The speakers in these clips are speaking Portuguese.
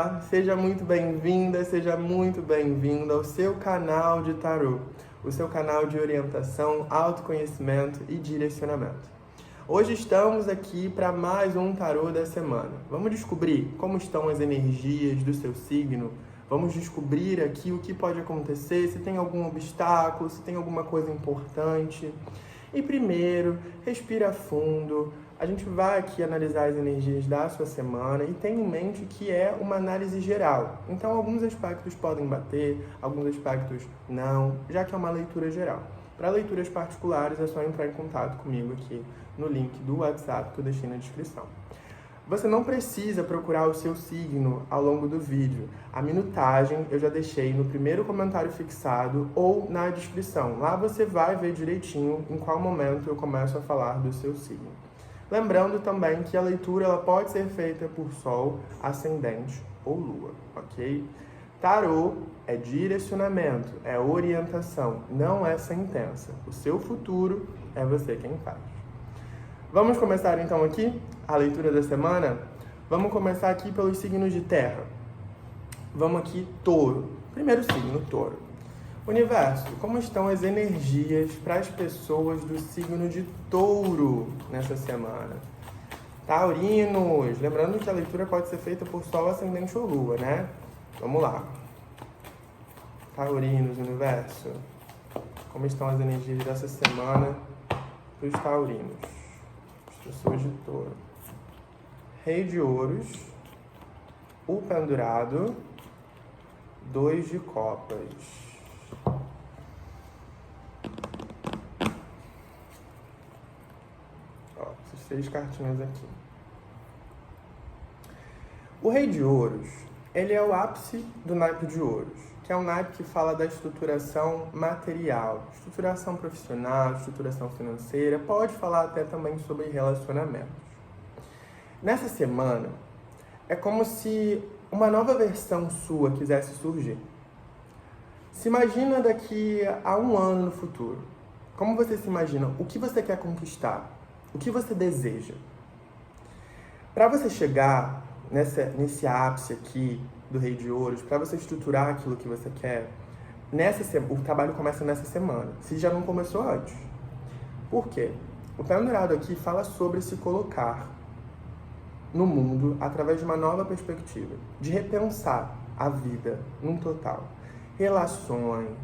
Olá, seja muito bem-vinda, seja muito bem-vindo ao seu canal de tarô, o seu canal de orientação, autoconhecimento e direcionamento. Hoje estamos aqui para mais um tarô da semana. Vamos descobrir como estão as energias do seu signo, vamos descobrir aqui o que pode acontecer, se tem algum obstáculo, se tem alguma coisa importante. E primeiro, respira fundo. A gente vai aqui analisar as energias da sua semana e tenha em mente que é uma análise geral. Então, alguns aspectos podem bater, alguns aspectos não, já que é uma leitura geral. Para leituras particulares, é só entrar em contato comigo aqui no link do WhatsApp que eu deixei na descrição. Você não precisa procurar o seu signo ao longo do vídeo. A minutagem eu já deixei no primeiro comentário fixado ou na descrição. Lá você vai ver direitinho em qual momento eu começo a falar do seu signo. Lembrando também que a leitura ela pode ser feita por Sol, Ascendente ou Lua, ok? Tarô é direcionamento, é orientação, não é sentença. O seu futuro é você quem faz. Vamos começar então aqui a leitura da semana? Vamos começar aqui pelos signos de terra. Vamos aqui, Touro. Primeiro signo, Touro. Universo, como estão as energias para as pessoas do signo de Touro nessa semana? Taurinos, lembrando que a leitura pode ser feita por Sol, Ascendente ou Lua, né? Vamos lá. Taurinos, Universo, como estão as energias dessa semana para os taurinos? Pessoas de Touro. Rei de Ouros, o Pendurado, 2 de Copas. Ó, essas 3 cartinhas aqui. O Rei de Ouros, ele é o ápice do naipe de ouros, que é um naipe que fala da estruturação material, estruturação profissional, estruturação financeira, pode falar até também sobre relacionamentos. Nessa semana, é como se uma nova versão sua quisesse surgir. Se imagina daqui a 1 ano no futuro. Como você se imagina? O que você quer conquistar? O que você deseja? Para você chegar nesse ápice aqui do Rei de Ouros, para você estruturar aquilo que você quer, o trabalho começa nessa semana, se já não começou antes. Por quê? O Pendurado aqui fala sobre se colocar no mundo através de uma nova perspectiva, de repensar a vida num total. Relações,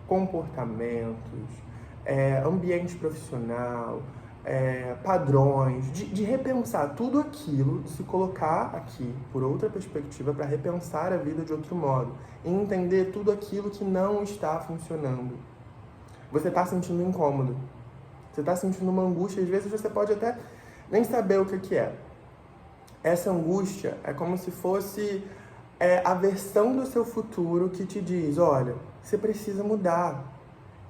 comportamentos, ambiente profissional, padrões, de repensar tudo aquilo, de se colocar aqui por outra perspectiva para repensar a vida de outro modo e entender tudo aquilo que não está funcionando. Você está sentindo incômodo, você está sentindo uma angústia, às vezes você pode até nem saber o que é. Essa angústia é como se fosse a versão do seu futuro que te diz, olha, você precisa mudar,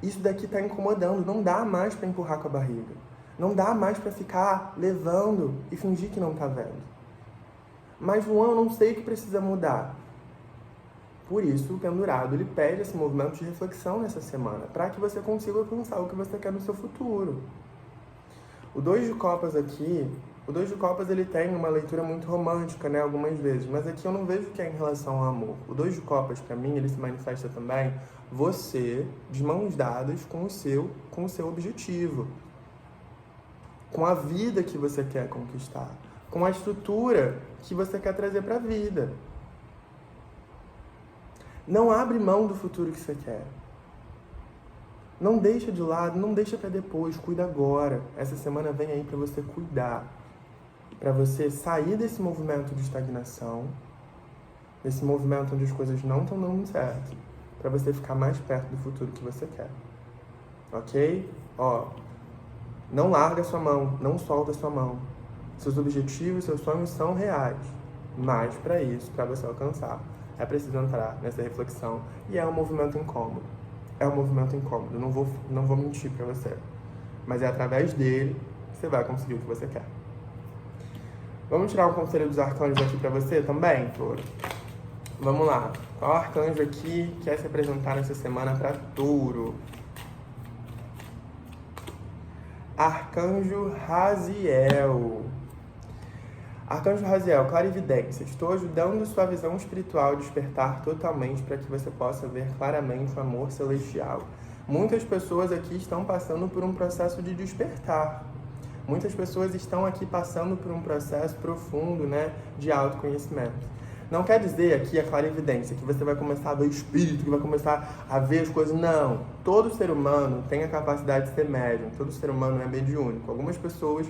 isso daqui está incomodando, não dá mais para empurrar com a barriga. Não dá mais para ficar levando e fingir que não está vendo. Mas, João, eu não sei o que precisa mudar. Por isso, o Pendurado, ele pede esse movimento de reflexão nessa semana, para que você consiga alcançar o que você quer no seu futuro. O 2 de Copas aqui, o 2 de Copas ele tem uma leitura muito romântica, né, algumas vezes, mas aqui eu não vejo que é em relação ao amor. O 2 de Copas, para mim, ele se manifesta também você, de mãos dadas com o seu objetivo, com a vida que você quer conquistar, com a estrutura que você quer trazer para a vida. Não abre mão do futuro que você quer. Não deixa de lado, não deixa para depois, cuida agora. Essa semana vem aí para você cuidar, para você sair desse movimento de estagnação, desse movimento onde as coisas não estão dando certo, para você ficar mais perto do futuro que você quer. Ok? Ó, não larga a sua mão, não solta a sua mão. Seus objetivos, seus sonhos são reais. Mas para isso, para você alcançar, é preciso entrar nessa reflexão. E é um movimento incômodo. É um movimento incômodo, não vou mentir para você. Mas é através dele que você vai conseguir o que você quer. Vamos tirar um conselho dos arcanjos aqui para você também, Touro? Vamos lá. Qual arcanjo aqui quer se apresentar nessa semana para Touro? Arcanjo Raziel. Arcanjo Raziel, clarividência. Estou ajudando sua visão espiritual a despertar totalmente para que você possa ver claramente o amor celestial. Muitas pessoas aqui estão passando por um processo de despertar. Muitas pessoas estão aqui passando por um processo profundo, né, de autoconhecimento. Não quer dizer aqui a clarividência, que você vai começar a ver o espírito, que vai começar a ver as coisas. Não. Todo ser humano tem a capacidade de ser médium. Todo ser humano é mediúnico. Algumas pessoas...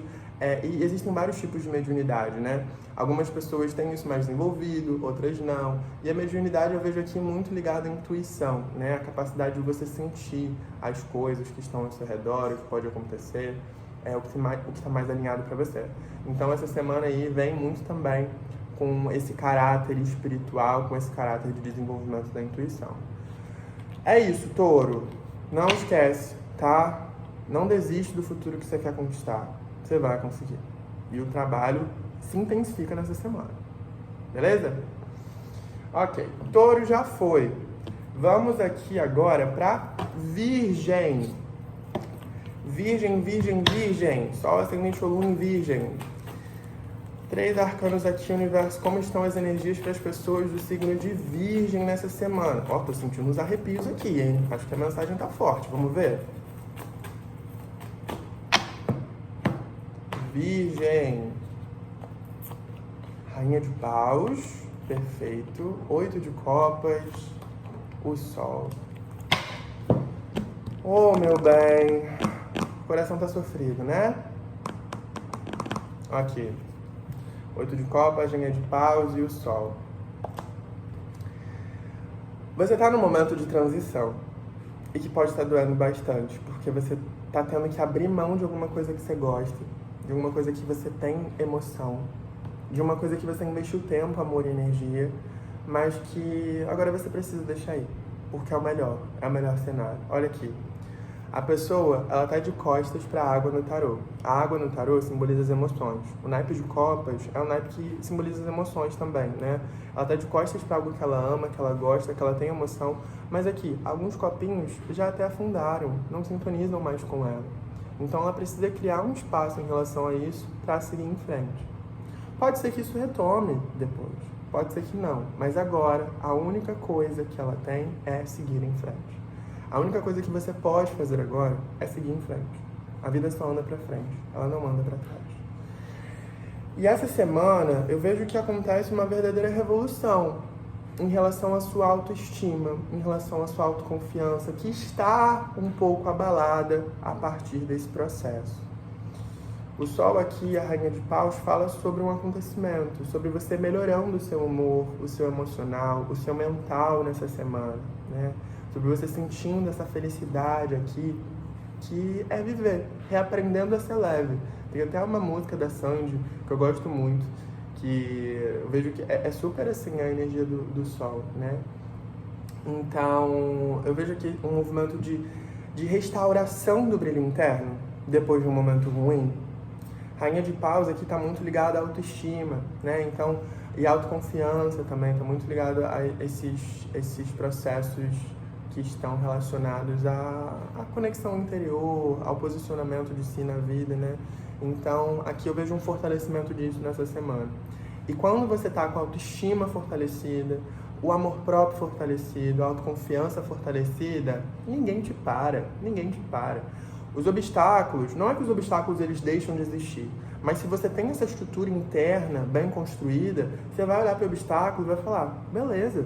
e existem vários tipos de mediunidade, né? Algumas pessoas têm isso mais desenvolvido, outras não. E a mediunidade eu vejo aqui muito ligada à intuição, né? A capacidade de você sentir as coisas que estão ao seu redor, o que pode acontecer, o que está mais alinhado para você. Então essa semana aí vem muito também com esse caráter espiritual, com esse caráter de desenvolvimento da intuição. É isso, Touro. Não esquece, tá? Não desiste do futuro que você quer conquistar. Você vai conseguir. E o trabalho se intensifica nessa semana. Beleza? Ok. Touro já foi. Vamos aqui agora para Virgem. Virgem. Sol, ascendente, lua em Virgem. 3 arcanos aqui, universo. Como estão as energias para as pessoas do signo de Virgem nessa semana? Ó, tô sentindo uns arrepios aqui, hein? Acho que a mensagem tá forte. Vamos ver? Virgem. Rainha de paus. Perfeito. 8 de copas. O sol. Oh, meu bem. O coração tá sofrido, né? Aqui. 8 de copas, rainha de paus e o sol. Você tá num momento de transição. E que pode estar doendo bastante. Porque você tá tendo que abrir mão de alguma coisa que você gosta. De alguma coisa que você tem emoção. De uma coisa que você investiu tempo, amor e energia. Mas que agora você precisa deixar ir. Porque é o melhor cenário. Olha aqui. A pessoa, ela tá de costas para a água no tarô. A água no tarô simboliza as emoções. O naipe de copas é um naipe que simboliza as emoções também, né? Ela tá de costas para algo que ela ama, que ela gosta, que ela tem emoção. Mas aqui, alguns copinhos já até afundaram, não sintonizam mais com ela. Então ela precisa criar um espaço em relação a isso para seguir em frente. Pode ser que isso retome depois, pode ser que não. Mas agora, a única coisa que ela tem é seguir em frente. A única coisa que você pode fazer agora é seguir em frente. A vida só anda pra frente, ela não anda pra trás. E essa semana eu vejo que acontece uma verdadeira revolução em relação à sua autoestima, em relação à sua autoconfiança, que está um pouco abalada a partir desse processo. O sol aqui, a rainha de paus, fala sobre um acontecimento, sobre você melhorando o seu humor, o seu emocional, o seu mental nessa semana, né? Sobre você sentindo essa felicidade aqui, que é viver, reaprendendo a ser leve. Tem até uma música da Sandy, que eu gosto muito, que eu vejo que é super assim a energia do sol, né? Então, eu vejo aqui um movimento de restauração do brilho interno, depois de um momento ruim. Rainha de paus aqui está muito ligada à autoestima, né? Então, e a autoconfiança também está muito ligado a esses processos que estão relacionados à conexão interior, ao posicionamento de si na vida, né? Então, aqui eu vejo um fortalecimento disso nessa semana. E quando você está com a autoestima fortalecida, o amor próprio fortalecido, a autoconfiança fortalecida, ninguém te para. Os obstáculos, não é que os obstáculos eles deixam de existir, mas se você tem essa estrutura interna bem construída, você vai olhar para o obstáculo e vai falar, beleza,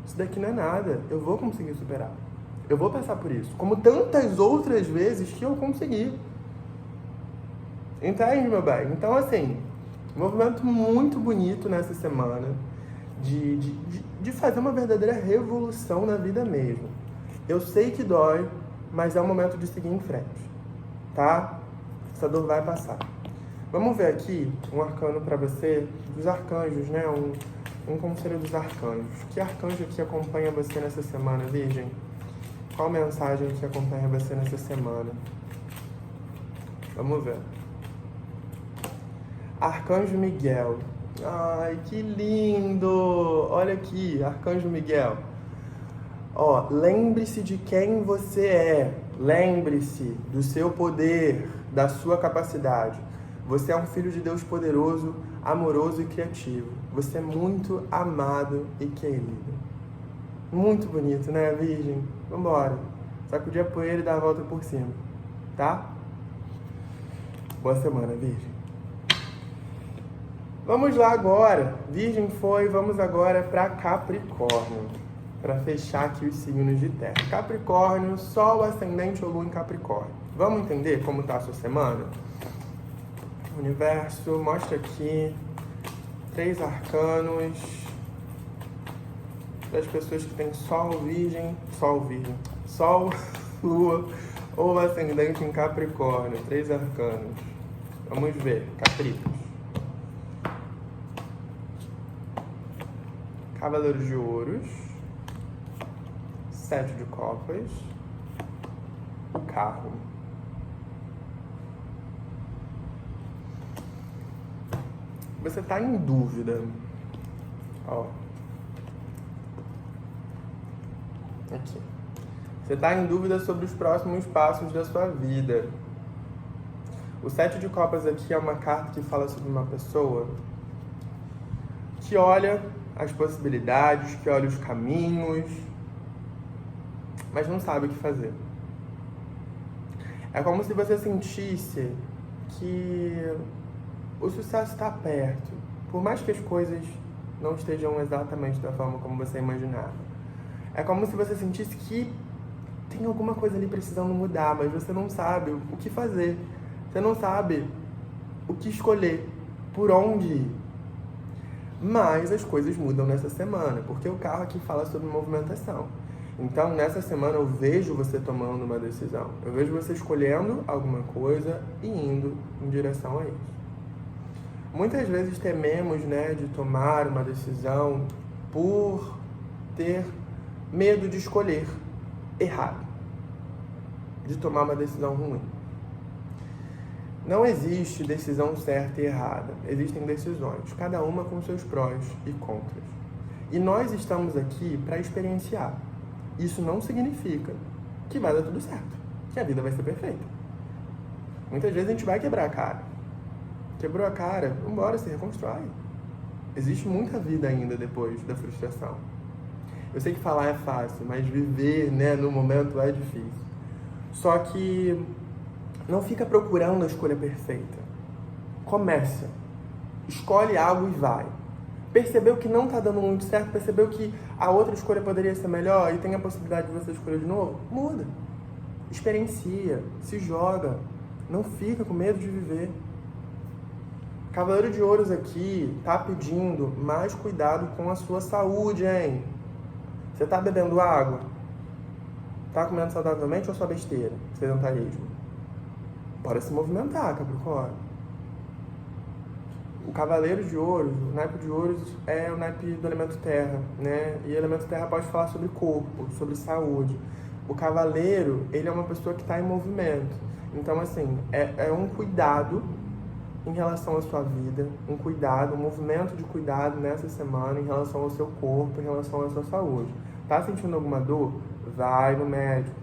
isso daqui não é nada, eu vou conseguir superar. Eu vou passar por isso. Como tantas outras vezes que eu consegui. Entende, meu bem? Então, assim, um movimento muito bonito nessa semana de fazer uma verdadeira revolução na vida mesmo. Eu sei que dói, mas é o momento de seguir em frente, tá? Essa dor vai passar. Vamos ver aqui um arcano para você, dos arcanjos, né? Um conselho dos arcanjos. Que arcanjo que acompanha você nessa semana, Virgem? Qual mensagem que acompanha você nessa semana? Vamos ver. Arcanjo Miguel. Ai, que lindo! Olha aqui, Arcanjo Miguel. Ó, lembre-se de quem você é. Lembre-se do seu poder, da sua capacidade. Você é um filho de Deus poderoso, amoroso e criativo. Você é muito amado e querido. Muito bonito, né, Virgem? Vambora. Sacudir a poeira e dar a volta por cima, tá? Boa semana, Virgem. Vamos lá agora. Virgem foi, vamos agora para Capricórnio. Para fechar aqui os signos de terra. Capricórnio, Sol, Ascendente ou Lua em Capricórnio. Vamos entender como tá a sua semana? Universo, mostra aqui 3 arcanos das pessoas que têm Sol, Lua ou Ascendente em Capricórnio. 3 arcanos. Vamos ver, Capricos. Cavaleiro de Ouros, 7 de Copas, o Carro. Você está em dúvida. Ó. Aqui. Você está em dúvida sobre os próximos passos da sua vida. O 7 de Copas aqui é uma carta que fala sobre uma pessoa que olha as possibilidades, que olha os caminhos, mas não sabe o que fazer. É como se você sentisse que o sucesso está perto, por mais que as coisas não estejam exatamente da forma como você imaginava. É como se você sentisse que tem alguma coisa ali precisando mudar, mas você não sabe o que fazer. Você não sabe o que escolher, por onde ir. Mas as coisas mudam nessa semana, porque o carro aqui fala sobre movimentação. Então, nessa semana eu vejo você tomando uma decisão. Eu vejo você escolhendo alguma coisa e indo em direção a isso. Muitas vezes tememos, de tomar uma decisão por ter medo de escolher errado, de tomar uma decisão ruim. Não existe decisão certa e errada, existem decisões, cada uma com seus prós e contras. E nós estamos aqui para experienciar. Isso não significa que vai dar tudo certo, que a vida vai ser perfeita. Muitas vezes a gente vai quebrar a cara. Quebrou a cara, vambora, se reconstrói. Existe muita vida ainda depois da frustração. Eu sei que falar é fácil, mas viver, no momento é difícil. Só que não fica procurando a escolha perfeita. Começa. Escolhe algo e vai. Percebeu que não está dando muito certo, percebeu que a outra escolha poderia ser melhor e tem a possibilidade de você escolher de novo? Muda. Experiencia. Se joga. Não fica com medo de viver. Cavaleiro de Ouros aqui está pedindo mais cuidado com a sua saúde, hein? Você está bebendo água? Está comendo saudavelmente ou só besteira? Sedentarismo? Bora se movimentar, Capricórnio. O Cavaleiro de Ouros, o naipe de Ouros é o naipe do elemento terra, E o elemento terra pode falar sobre corpo, sobre saúde. O Cavaleiro, ele é uma pessoa que está em movimento. Então, assim, é um cuidado em relação à sua vida, um cuidado, um movimento de cuidado nessa semana em relação ao seu corpo, em relação à sua saúde. Tá sentindo alguma dor? Vai no médico.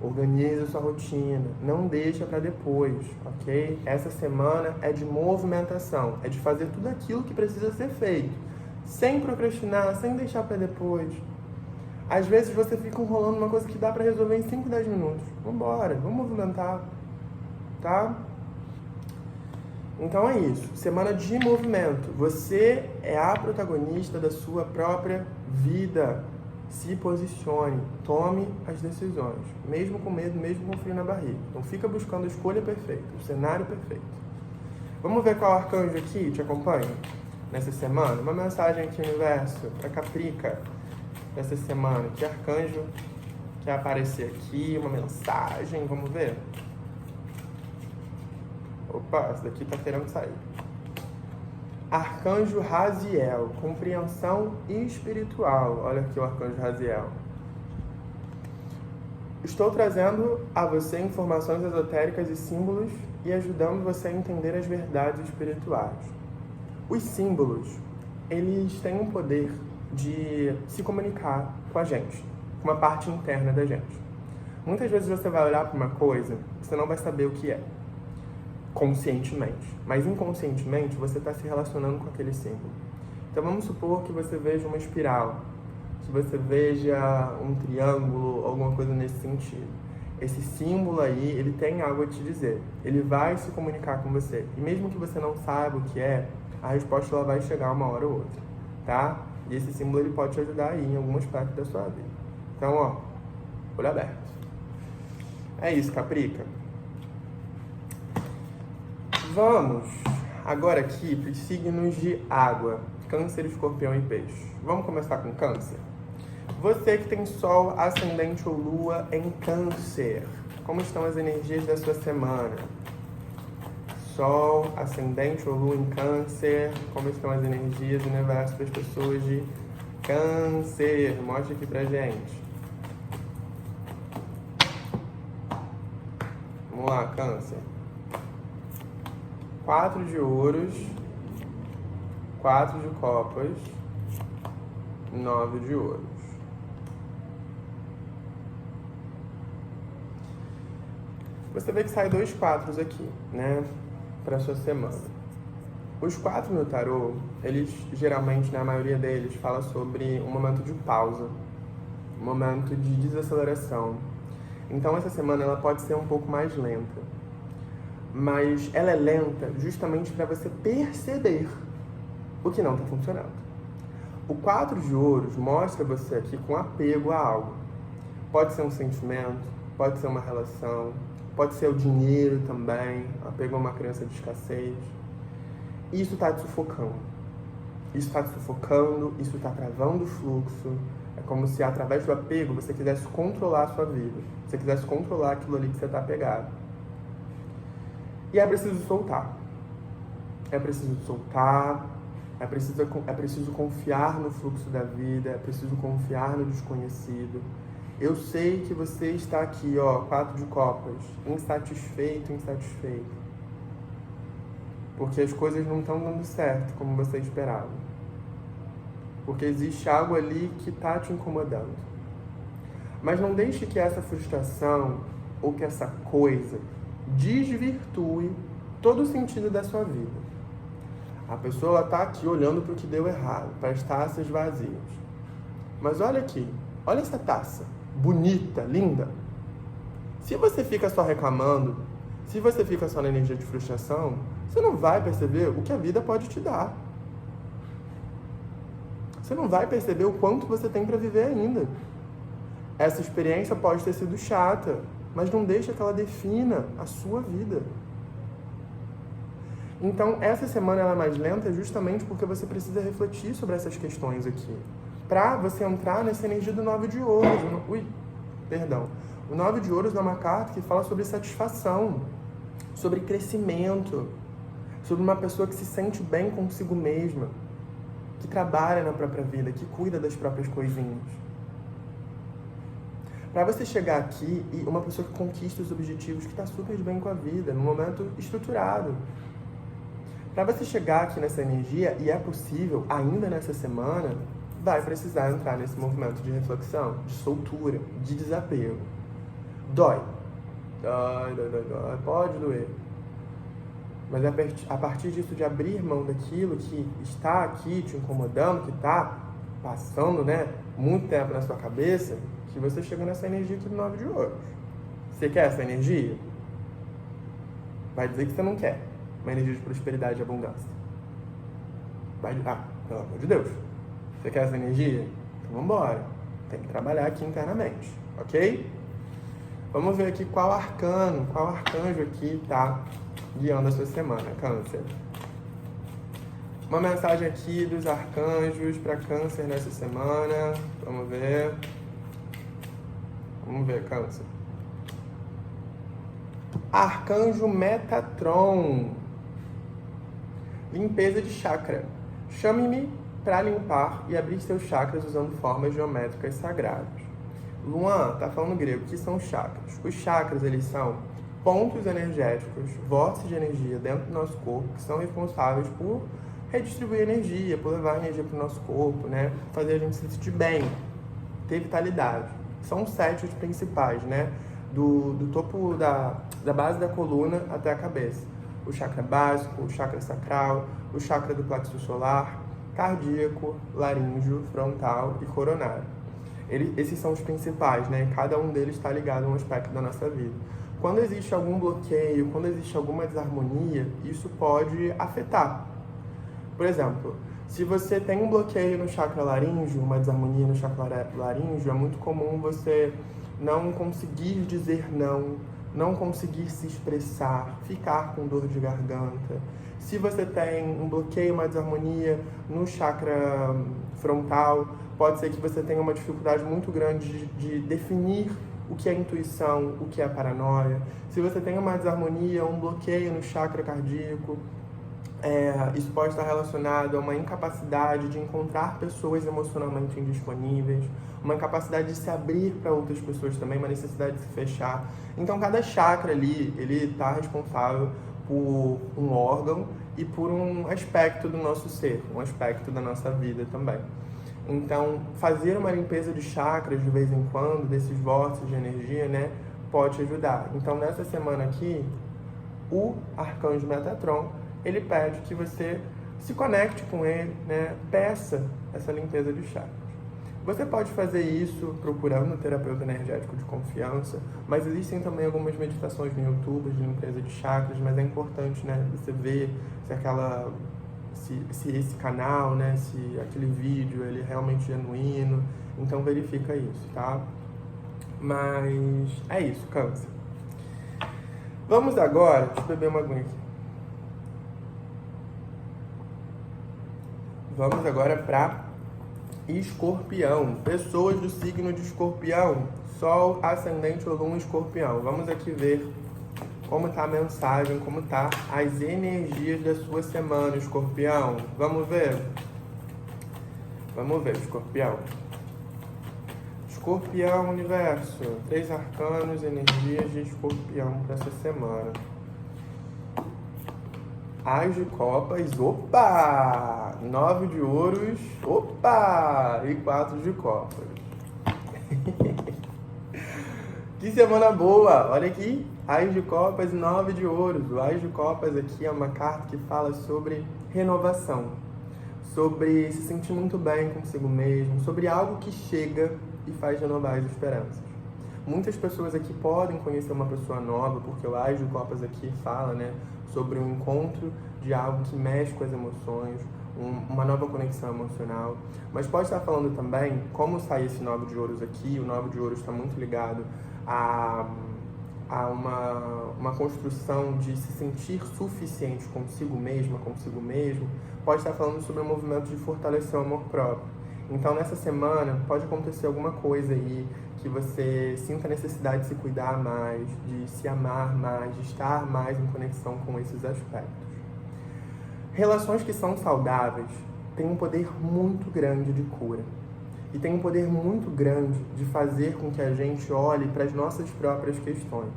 Organiza a sua rotina. Não deixa para depois, ok? Essa semana é de movimentação, é de fazer tudo aquilo que precisa ser feito, sem procrastinar, sem deixar para depois. Às vezes você fica enrolando uma coisa que dá para resolver em 5, 10 minutos. Vambora, vamos movimentar, tá? Então é isso, semana de movimento. Você é a protagonista da sua própria vida. Se posicione, tome as decisões, mesmo com medo, mesmo com frio na barriga. Não fica buscando a escolha perfeita, o cenário perfeito. Vamos ver qual arcanjo aqui te acompanha nessa semana? Uma mensagem aqui, universo, para Caprica, nessa semana. Que arcanjo quer aparecer aqui? Uma mensagem, vamos ver? Opa, essa daqui tá querendo sair. Arcanjo Raziel, compreensão espiritual. Olha aqui o Arcanjo Raziel. Estou trazendo a você informações esotéricas e símbolos e ajudando você a entender as verdades espirituais. Os símbolos, eles têm um poder de se comunicar com a gente, com uma parte interna da gente. Muitas vezes você vai olhar para uma coisa, você não vai saber o que é. conscientemente. Mas inconscientemente você está se relacionando com aquele símbolo. Então vamos supor que você veja uma espiral, que você veja um triângulo, alguma coisa nesse sentido. Esse símbolo aí, ele tem algo a te dizer. Ele vai se comunicar com você. E mesmo que você não saiba o que é, a resposta ela vai chegar uma hora ou outra, tá? E esse símbolo ele pode te ajudar aí em algum aspecto da sua vida. Então, ó, olho aberto. É isso, Caprica. Vamos agora aqui para os signos de água. Câncer, Escorpião e Peixe. Vamos começar com Câncer? Você que tem Sol, Ascendente ou Lua em Câncer. Como estão as energias da sua semana? Sol, Ascendente ou Lua em Câncer. Como estão as energias do universo das pessoas de Câncer? Mostra aqui pra gente. Vamos lá, Câncer. 4 de ouros, 4 de copas, 9 de ouros. Você vê que sai 2 quatros aqui, né, para sua semana. Os 4 no tarô, eles geralmente, na maioria deles, fala sobre um momento de pausa, um momento de desaceleração. Então essa semana ela pode ser um pouco mais lenta, mas ela é lenta justamente para você perceber o que não está funcionando. O 4 de ouros mostra você aqui com apego a algo. Pode ser um sentimento, pode ser uma relação, pode ser o dinheiro também, apego a uma crença de escassez. Isso está te sufocando. Isso está te sufocando, isso está travando o fluxo. É como se através do apego você quisesse controlar a sua vida. Você quisesse controlar aquilo ali que você está apegado. E é preciso soltar. É preciso soltar. É preciso confiar no fluxo da vida. É preciso confiar no desconhecido. Eu sei que você está aqui, ó, 4 de copas, insatisfeito. Porque as coisas não estão dando certo como você esperava. Porque existe algo ali que está te incomodando. Mas não deixe que essa frustração ou que essa coisa desvirtue todo o sentido da sua vida. A pessoa está aqui olhando para o que deu errado, para as taças vazias. Mas olha aqui, olha essa taça, bonita, linda. Se você fica só reclamando, se você fica só na energia de frustração, você não vai perceber o que a vida pode te dar. Você não vai perceber o quanto você tem para viver ainda. Essa experiência pode ter sido chata, mas não deixa que ela defina a sua vida. Então, essa semana ela é mais lenta justamente porque você precisa refletir sobre essas questões aqui. Para você entrar nessa energia do 9 de ouros. O 9 de ouros é uma carta que fala sobre satisfação, sobre crescimento, sobre uma pessoa que se sente bem consigo mesma, que trabalha na própria vida, que cuida das próprias coisinhas. Para você chegar aqui e uma pessoa que conquista os objetivos, que está super bem com a vida, num momento estruturado. Para você chegar aqui nessa energia, e é possível, ainda nessa semana, vai precisar entrar nesse movimento de reflexão, de soltura, de desapego. Dói. Dói, pode doer. Mas a partir disso, de abrir mão daquilo que está aqui te incomodando, que está passando, né, muito tempo na sua cabeça, que você chega nessa energia aqui do 9 de ouros. Você quer essa energia? Vai dizer que você não quer uma energia de prosperidade e abundância. Pelo amor de Deus. Você quer essa energia? Então vamos embora. Tem que trabalhar aqui internamente, ok? Vamos ver aqui qual arcanjo aqui tá guiando a sua semana, Câncer. Uma mensagem aqui dos arcanjos para Câncer nessa semana. Vamos ver, Câncer. Arcanjo Metatron. Limpeza de chakra. Chame-me para limpar e abrir seus chakras usando formas geométricas sagradas. Luan está falando grego. O que são chakras? Os chakras, eles são pontos energéticos, vórtices de energia dentro do nosso corpo, que são responsáveis por redistribuir energia, por levar energia para o nosso corpo, né? Fazer a gente se sentir bem, ter vitalidade. São 7 os principais, né? Do topo da base da coluna até a cabeça. o chakra básico, o chakra sacral, o chakra do plexo solar, cardíaco, laríngeo, frontal e coronário. Esses são os principais, né? Cada um deles está ligado a um aspecto da nossa vida. Quando existe algum bloqueio, quando existe alguma desarmonia, isso pode afetar. Por exemplo, se você tem um bloqueio no chakra laríngeo, uma desarmonia no chakra laríngeo, é muito comum você não conseguir dizer não conseguir se expressar, ficar com dor de garganta. Se você tem um bloqueio, uma desarmonia no chakra frontal, pode ser que você tenha uma dificuldade muito grande de definir o que é intuição, o que é paranoia. Se você tem uma desarmonia, um bloqueio no chakra cardíaco, isso pode estar relacionado a uma incapacidade de encontrar pessoas emocionalmente indisponíveis, uma incapacidade de se abrir para outras pessoas também, uma necessidade de se fechar. Então, cada chakra ali, ele está responsável por um órgão e por um aspecto do nosso ser, um aspecto da nossa vida também. Então, fazer uma limpeza de chakras de vez em quando, desses vórtices de energia, né, pode ajudar. Então, nessa semana aqui, o arcanjo Metatron, ele pede que você se conecte com ele, né, peça essa limpeza de chakras. Você pode fazer isso procurando um terapeuta energético de confiança, mas existem também algumas meditações no YouTube de limpeza de chakras, mas é importante, né, você ver se esse canal, né, se aquele vídeo ele é realmente genuíno, então verifica isso, tá? Mas é isso, Câncer. Vamos agora, deixa eu beber uma aguinha aqui. Vamos agora para Escorpião. Pessoas do signo de Escorpião, Sol, Ascendente ou Lua Escorpião. Vamos aqui ver como tá a mensagem, como tá as energias da sua semana, Escorpião. Vamos ver? Vamos ver, Escorpião. Escorpião, universo. 3 arcanos, energias de Escorpião para essa semana. As de copas, opa! 9 de ouros, opa! E 4 de copas. Que semana boa! Olha aqui, As de copas e 9 de ouros. O As de copas aqui é uma carta que fala sobre renovação, sobre se sentir muito bem consigo mesmo, sobre algo que chega e faz renovar as esperanças. Muitas pessoas aqui podem conhecer uma pessoa nova, porque o As de copas aqui fala, né, sobre um encontro de algo que mexe com as emoções, uma nova conexão emocional. Mas pode estar falando também, como sai esse 9 de ouros aqui, o 9 de ouros está muito ligado a uma construção de se sentir suficiente consigo mesma, consigo mesmo, pode estar falando sobre um movimento de fortalecer o amor próprio. Então, nessa semana, pode acontecer alguma coisa aí que você sinta a necessidade de se cuidar mais, de se amar mais, de estar mais em conexão com esses aspectos. Relações que são saudáveis têm um poder muito grande de cura. E tem um poder muito grande de fazer com que a gente olhe para as nossas próprias questões.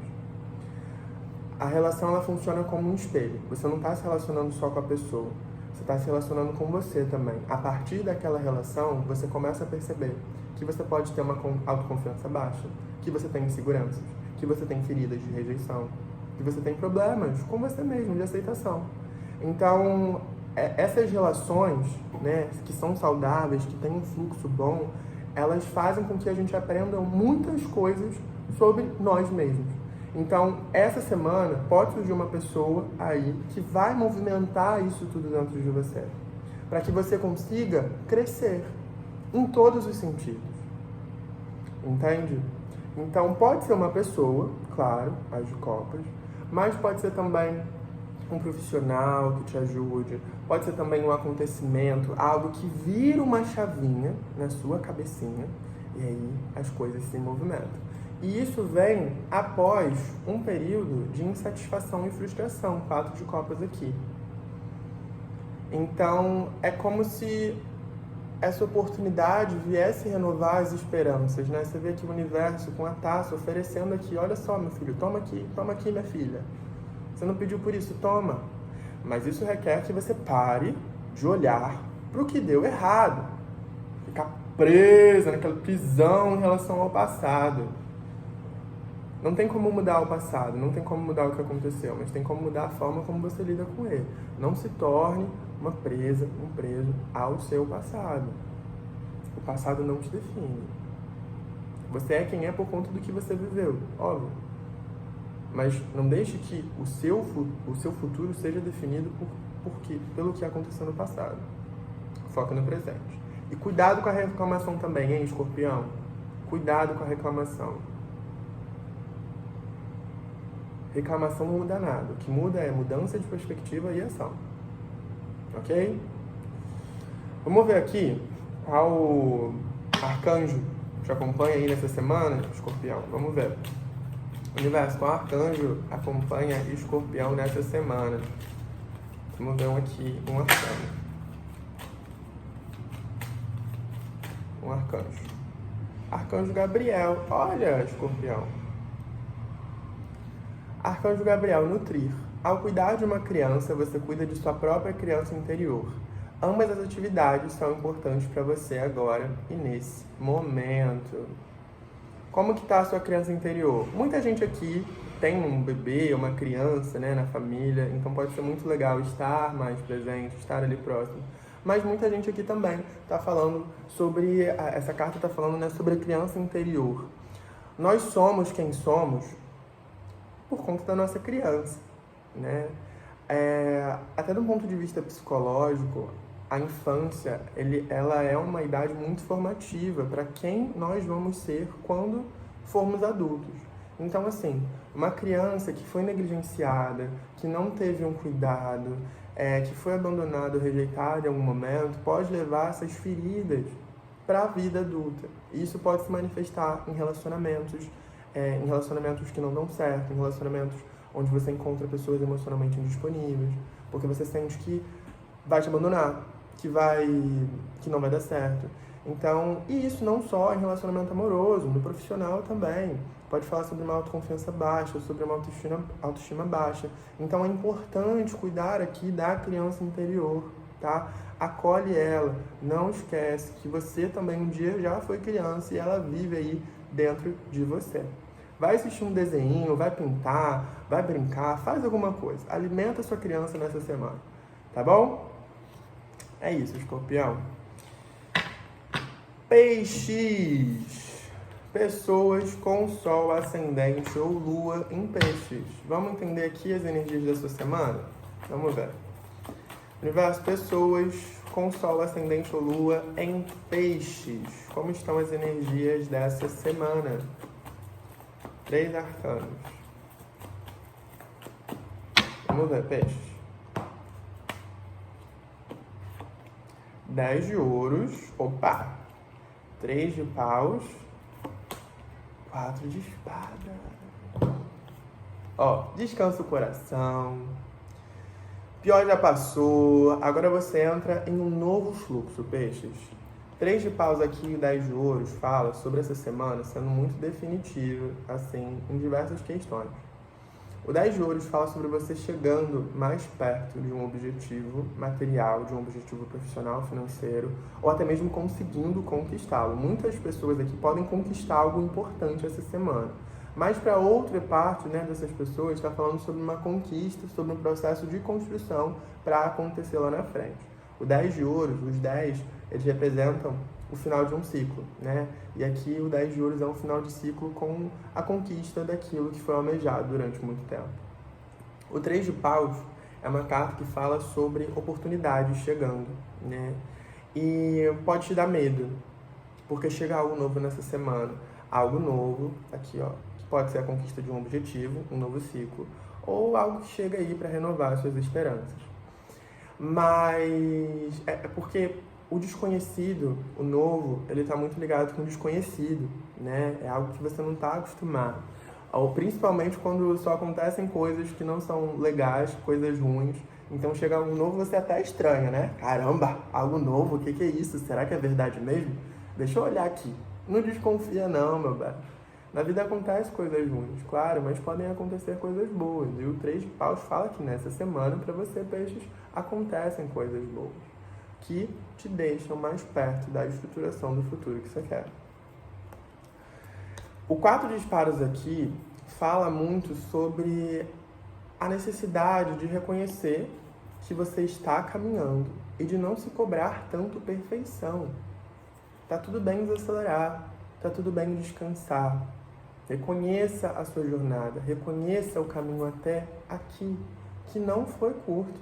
A relação, ela funciona como um espelho. Você não está se relacionando só com a pessoa. Você está se relacionando com você também. A partir daquela relação, você começa a perceber que você pode ter uma autoconfiança baixa, que você tem inseguranças, que você tem feridas de rejeição, que você tem problemas com você mesmo, de aceitação. Então, essas relações, né, que são saudáveis, que têm um fluxo bom, elas fazem com que a gente aprenda muitas coisas sobre nós mesmos. Então, essa semana pode surgir uma pessoa aí que vai movimentar isso tudo dentro de você, para que você consiga crescer em todos os sentidos. Entende? Então, pode ser uma pessoa, claro, As de copas, mas pode ser também um profissional que te ajude, pode ser também um acontecimento, algo que vira uma chavinha na sua cabecinha e aí as coisas se movimentam. E isso vem após um período de insatisfação e frustração, 4 de copas aqui. Então, é como se essa oportunidade viesse renovar as esperanças, né? Você vê aqui o universo com a taça oferecendo aqui, olha só, meu filho, toma aqui, minha filha. Você não pediu por isso, toma. Mas isso requer que você pare de olhar para o que deu errado. Ficar presa naquela prisão em relação ao passado. Não tem como mudar o passado, não tem como mudar o que aconteceu, mas tem como mudar a forma como você lida com ele. Não se torne uma presa, um preso ao seu passado. O passado não te define. Você é quem é por conta do que você viveu, óbvio. Mas não deixe que o seu futuro seja definido pelo que aconteceu no passado. Foca no presente. E cuidado com a reclamação também, hein, Escorpião? Cuidado com a reclamação. Reclamação não muda nada. O que muda é mudança de perspectiva e ação. Ok? Vamos ver aqui qual arcanjo te acompanha aí nessa semana, Escorpião. Vamos ver. Universo, qual arcanjo acompanha Escorpião nessa semana? Vamos ver aqui um arcanjo. Um arcanjo. Arcanjo Gabriel. Olha, Escorpião. Arcanjo Gabriel, nutrir. Ao cuidar de uma criança, você cuida de sua própria criança interior. Ambas as atividades são importantes para você agora e nesse momento. Como que está a sua criança interior? Muita gente aqui tem um bebê, uma criança, né, na família, então pode ser muito legal estar mais presente, estar ali próximo. Mas muita gente aqui também está falando sobre, essa carta está falando, né, sobre a criança interior. Nós somos quem somos por conta da nossa criança, né? Até do ponto de vista psicológico, a infância, ela é uma idade muito formativa para quem nós vamos ser quando formos adultos. Então, assim, uma criança que foi negligenciada, que não teve um cuidado, que foi abandonada ou rejeitada em algum momento, pode levar essas feridas para a vida adulta. E isso pode se manifestar em relacionamentos que não dão certo, em relacionamentos onde você encontra pessoas emocionalmente indisponíveis, porque você sente que vai te abandonar, que não vai dar certo. Então, e isso não só em relacionamento amoroso, no profissional também. Pode falar sobre uma autoconfiança baixa, sobre uma autoestima baixa. Então é importante cuidar aqui da criança interior, tá? Acolhe ela, não esquece que você também um dia já foi criança e ela vive aí dentro de você. Vai assistir um desenho, vai pintar, vai brincar, faz alguma coisa. Alimenta a sua criança nessa semana, tá bom? É isso, Escorpião. Peixes. Pessoas com Sol, Ascendente ou Lua em Peixes. Vamos entender aqui as energias da sua semana? Vamos ver. Universo, pessoas com Sol, Ascendente ou Lua em Peixes. Como estão as energias dessa semana? 3 arcanos. Vamos ver, Peixes. 10 de ouros. Opa! 3 de paus. 4 de espada. Ó, descansa o coração. Pior já passou. Agora você entra em um novo fluxo, Peixes. 3 de paus aqui e 10 de ouros fala sobre essa semana sendo muito definitiva, assim, em diversas questões. O 10 de ouros fala sobre você chegando mais perto de um objetivo material, de um objetivo profissional, financeiro, ou até mesmo conseguindo conquistá-lo. Muitas pessoas aqui podem conquistar algo importante essa semana. Mas para outra parte, né, dessas pessoas, está falando sobre uma conquista, sobre um processo de construção para acontecer lá na frente. O 10 de ouros, os 10, eles representam o final de um ciclo, né? E aqui o 10 de ouros é um final de ciclo com a conquista daquilo que foi almejado durante muito tempo. O 3 de paus é uma carta que fala sobre oportunidades chegando, né? E pode te dar medo, porque chega algo novo nessa semana. Algo novo, aqui ó, que pode ser a conquista de um objetivo, um novo ciclo, ou algo que chega aí para renovar suas esperanças. Mas é porque o desconhecido, o novo, ele está muito ligado com o desconhecido, né? É algo que você não está acostumado. Ou, principalmente quando só acontecem coisas que não são legais, coisas ruins. Então chega algo novo, você até estranha, né? Caramba, algo novo, o que é isso? Será que é verdade mesmo? Deixa eu olhar aqui. Não desconfia não, meu velho. Na vida acontecem coisas ruins, claro, mas podem acontecer coisas boas. E o 3 de paus fala que nessa semana, para você, Peixes, acontecem coisas boas, que te deixam mais perto da estruturação do futuro que você quer. O 4 de espadas aqui fala muito sobre a necessidade de reconhecer que você está caminhando e de não se cobrar tanto perfeição. Tá tudo bem desacelerar, tá tudo bem descansar. Reconheça a sua jornada, reconheça o caminho até aqui, que não foi curto,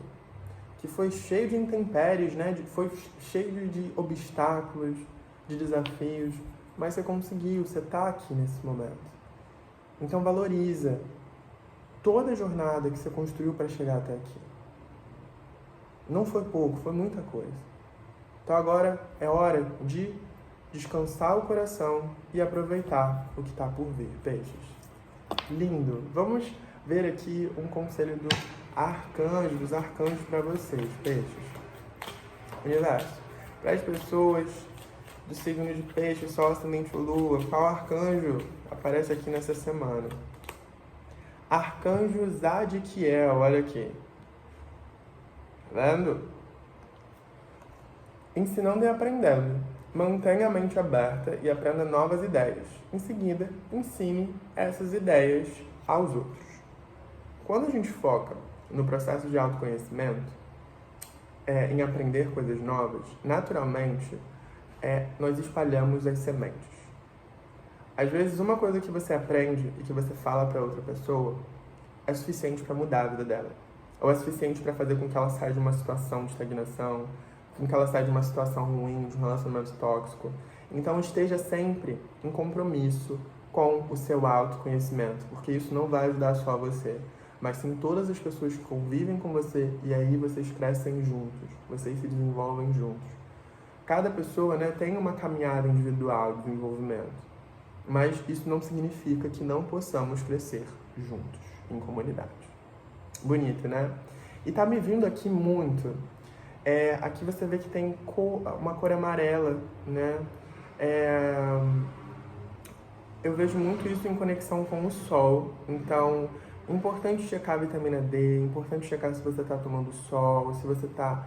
que foi cheio de intempéries, né? Foi cheio de obstáculos, de desafios, mas você conseguiu, você está aqui nesse momento. Então valoriza toda a jornada que você construiu para chegar até aqui. Não foi pouco, foi muita coisa. Então agora é hora de descansar o coração e aproveitar o que está por vir, peixes. Lindo! Vamos ver aqui um conselho dos arcanjos para vocês, peixes. Universo, para as pessoas do signo de peixe, sol, ascendente ou lua, qual arcanjo aparece aqui nessa semana? Arcanjo Zadkiel, olha aqui. Tá vendo? Ensinando e aprendendo. Mantenha a mente aberta e aprenda novas ideias. Em seguida, ensine essas ideias aos outros. Quando a gente foca no processo de autoconhecimento, em aprender coisas novas, naturalmente, nós espalhamos as sementes. Às vezes, uma coisa que você aprende e que você fala para outra pessoa é suficiente para mudar a vida dela. Ou é suficiente para fazer com que ela saia de uma situação de estagnação, com que ela saia de uma situação ruim, de um relacionamento tóxico. Então, esteja sempre em compromisso com o seu autoconhecimento, porque isso não vai ajudar só você, mas sim todas as pessoas que convivem com você, e aí vocês crescem juntos, vocês se desenvolvem juntos. Cada pessoa, né, tem uma caminhada individual de desenvolvimento, mas isso não significa que não possamos crescer juntos, em comunidade. Bonito, né? E tá me vindo aqui muito. Aqui você vê que tem uma cor amarela, né? Eu vejo muito isso em conexão com o sol. Então, importante checar a vitamina D, importante checar se você está tomando sol, se você está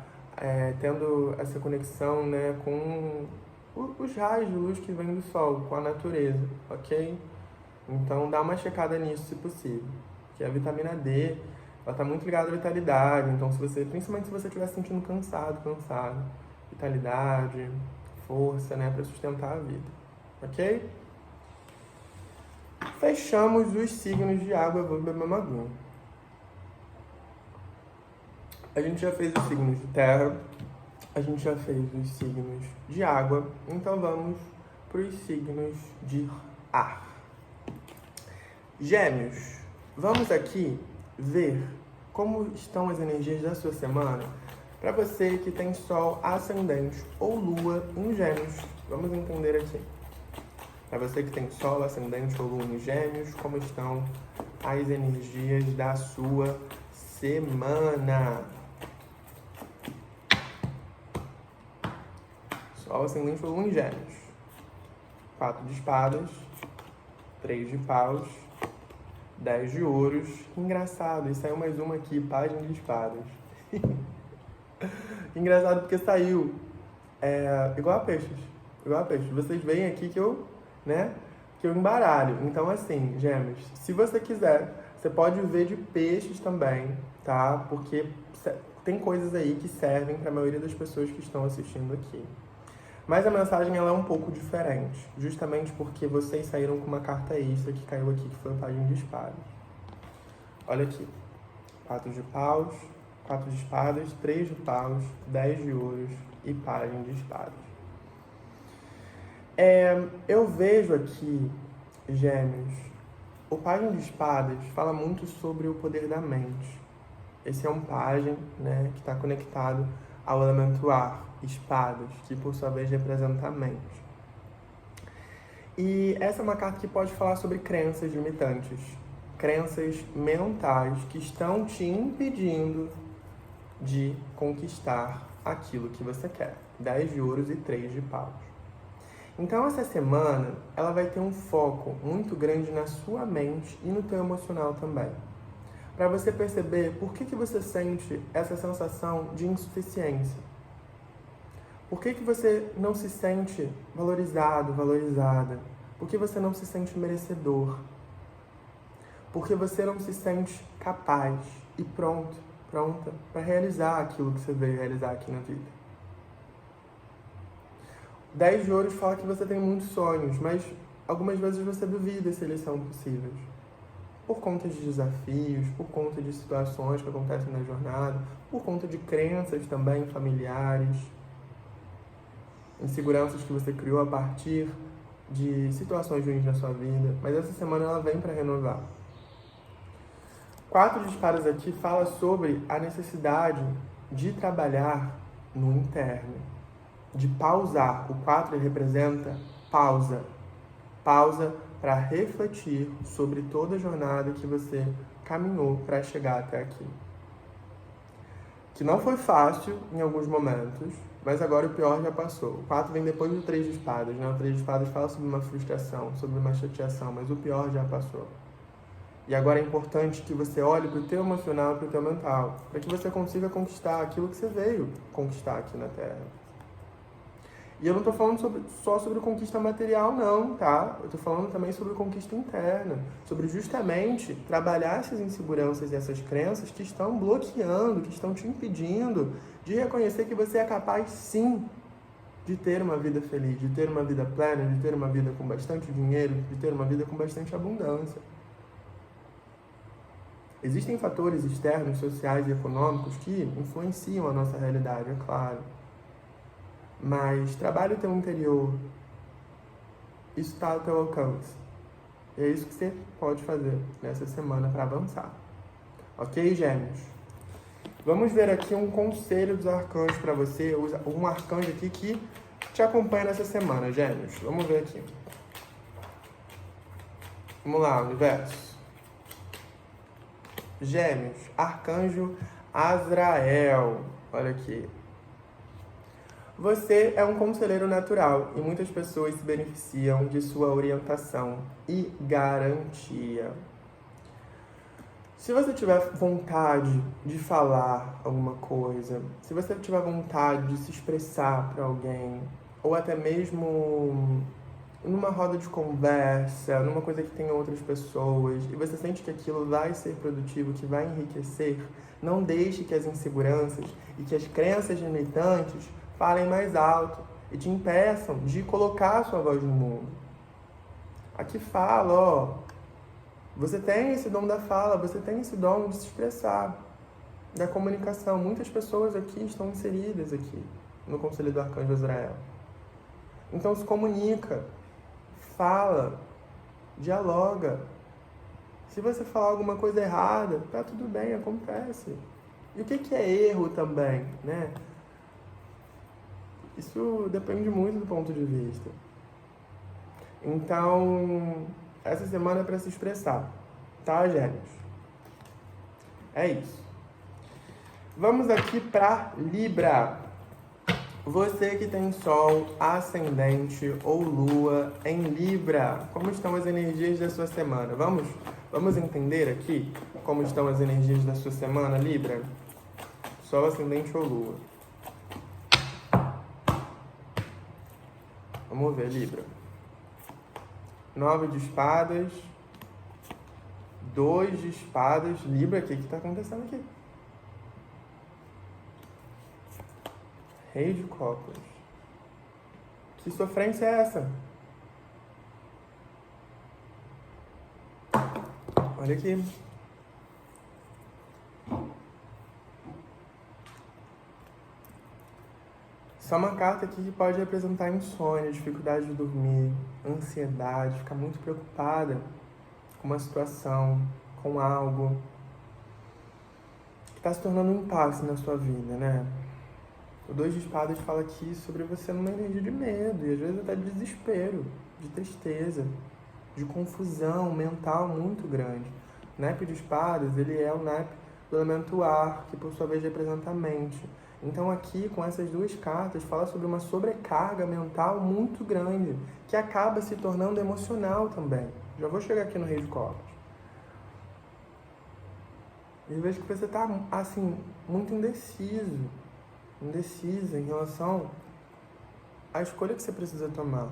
tendo essa conexão, né, com os raios de luz que vêm do sol, com a natureza, ok? Então, dá uma checada nisso, se possível. Porque a vitamina D, ela está muito ligada à vitalidade. Então, principalmente se você estiver se sentindo cansado, vitalidade, força, né, para sustentar a vida, ok? Fechamos os signos de água, vou beber uma aguinha. A gente já fez os signos de terra, a gente já fez os signos de água, então vamos para os signos de ar. Gêmeos, vamos aqui ver como estão as energias da sua semana para você que tem sol, ascendente ou lua em Gêmeos. Vamos entender aqui. Para você que tem sol, ascendente ou lua em Gêmeos, como estão as energias da sua semana. Sol, ascendente ou lua em Gêmeos. 4 de espadas, 3 de paus, 10 de ouros. Engraçado, e saiu mais uma aqui, página de espadas. Engraçado porque saiu igual a peixes. Vocês veem aqui que eu embaralho. Então, assim, Gêmeos, se você quiser, você pode ver de peixes também, tá? Porque tem coisas aí que servem para a maioria das pessoas que estão assistindo aqui. Mas a mensagem ela é um pouco diferente, justamente porque vocês saíram com uma carta extra que caiu aqui, que foi a página de espadas. Olha aqui, 4 de paus, 4 de espadas, 3 de paus, 10 de ouros e página de espadas. Eu vejo aqui, Gêmeos, o página de espadas fala muito sobre o poder da mente. Esse é um página, né, que está conectado ao elemento ar, espadas, que por sua vez representa a mente. E essa é uma carta que pode falar sobre crenças limitantes, crenças mentais que estão te impedindo de conquistar aquilo que você quer. 10 de ouros e 3 de paus. Então essa semana, ela vai ter um foco muito grande na sua mente e no teu emocional também. Para você perceber por que você sente essa sensação de insuficiência. Por que você não se sente valorizado, valorizada? Por que você não se sente merecedor? porque você não se sente capaz e pronta para realizar aquilo que você veio realizar aqui na vida. 10 de ouros fala que você tem muitos sonhos, mas algumas vezes você duvida se eles são possíveis. Por conta de desafios, por conta de situações que acontecem na jornada, por conta de crenças também familiares, inseguranças que você criou a partir de situações ruins na sua vida. Mas essa semana ela vem para renovar. 4 de espadas aqui fala sobre a necessidade de trabalhar no interno, de pausar. O 4 representa pausa. Pausa para refletir sobre toda a jornada que você caminhou para chegar até aqui. Que não foi fácil em alguns momentos, mas agora o pior já passou. O 4 vem depois do 3 de espadas, né? O 3 de espadas fala sobre uma frustração, sobre uma chateação, mas o pior já passou. E agora é importante que você olhe para o teu emocional e para o teu mental, para que você consiga conquistar aquilo que você veio conquistar aqui na Terra. E eu não estou falando só sobre conquista material, não, tá? Eu estou falando também sobre conquista interna, sobre justamente trabalhar essas inseguranças e essas crenças que estão bloqueando, que estão te impedindo de reconhecer que você é capaz, sim, de ter uma vida feliz, de ter uma vida plena, de ter uma vida com bastante dinheiro, de ter uma vida com bastante abundância. Existem fatores externos, sociais e econômicos que influenciam a nossa realidade, é claro. Mas trabalhe o teu interior. Isso está ao teu alcance. E é isso que você pode fazer nessa semana para avançar. Ok, Gêmeos? Vamos ver aqui um conselho dos arcanjos para você. Um arcanjo aqui que te acompanha nessa semana, Gêmeos. Vamos ver aqui. Vamos lá, universo. Gêmeos, arcanjo Azrael. Olha aqui. Você é um conselheiro natural e muitas pessoas se beneficiam de sua orientação e garantia. Se você tiver vontade de falar alguma coisa, se você tiver vontade de se expressar para alguém, ou até mesmo numa roda de conversa, numa coisa que tem outras pessoas, e você sente que aquilo vai ser produtivo, que vai enriquecer, não deixe que as inseguranças e que as crenças limitantes falem mais alto e te impeçam de colocar a sua voz no mundo. Aqui fala, ó, você tem esse dom da fala, você tem esse dom de se expressar, da comunicação. Muitas pessoas aqui estão inseridas aqui no Conselho do Arcanjo Azrael. Então se comunica, fala, dialoga. Se você falar alguma coisa errada, tá tudo bem, acontece. E o que é erro também, né? Isso depende muito do ponto de vista. Então, essa semana é para se expressar, tá, Gêmeos? É isso. Vamos aqui para Libra. Você que tem Sol, Ascendente ou Lua em Libra, como estão as energias da sua semana? Vamos entender aqui como estão as energias da sua semana, Libra? Sol, Ascendente ou Lua? Vamos ver, Libra. 9 de espadas. 2 de espadas. Libra, o que está acontecendo aqui? Rei de copas. Que sofrência é essa? Olha aqui. Só uma carta aqui que pode representar insônia, dificuldade de dormir, ansiedade, ficar muito preocupada com uma situação, com algo que está se tornando um impasse na sua vida, né? O 2 de espadas fala aqui sobre você numa energia de medo e às vezes até de desespero, de tristeza, de confusão mental muito grande. O naipe de espadas, ele é o naipe do elemento ar, que por sua vez representa a mente. Então aqui, com essas duas cartas, fala sobre uma sobrecarga mental muito grande, que acaba se tornando emocional também. Já vou chegar aqui no Rei de Copas. E eu vejo que você está, assim, muito indecisa em relação à escolha que você precisa tomar.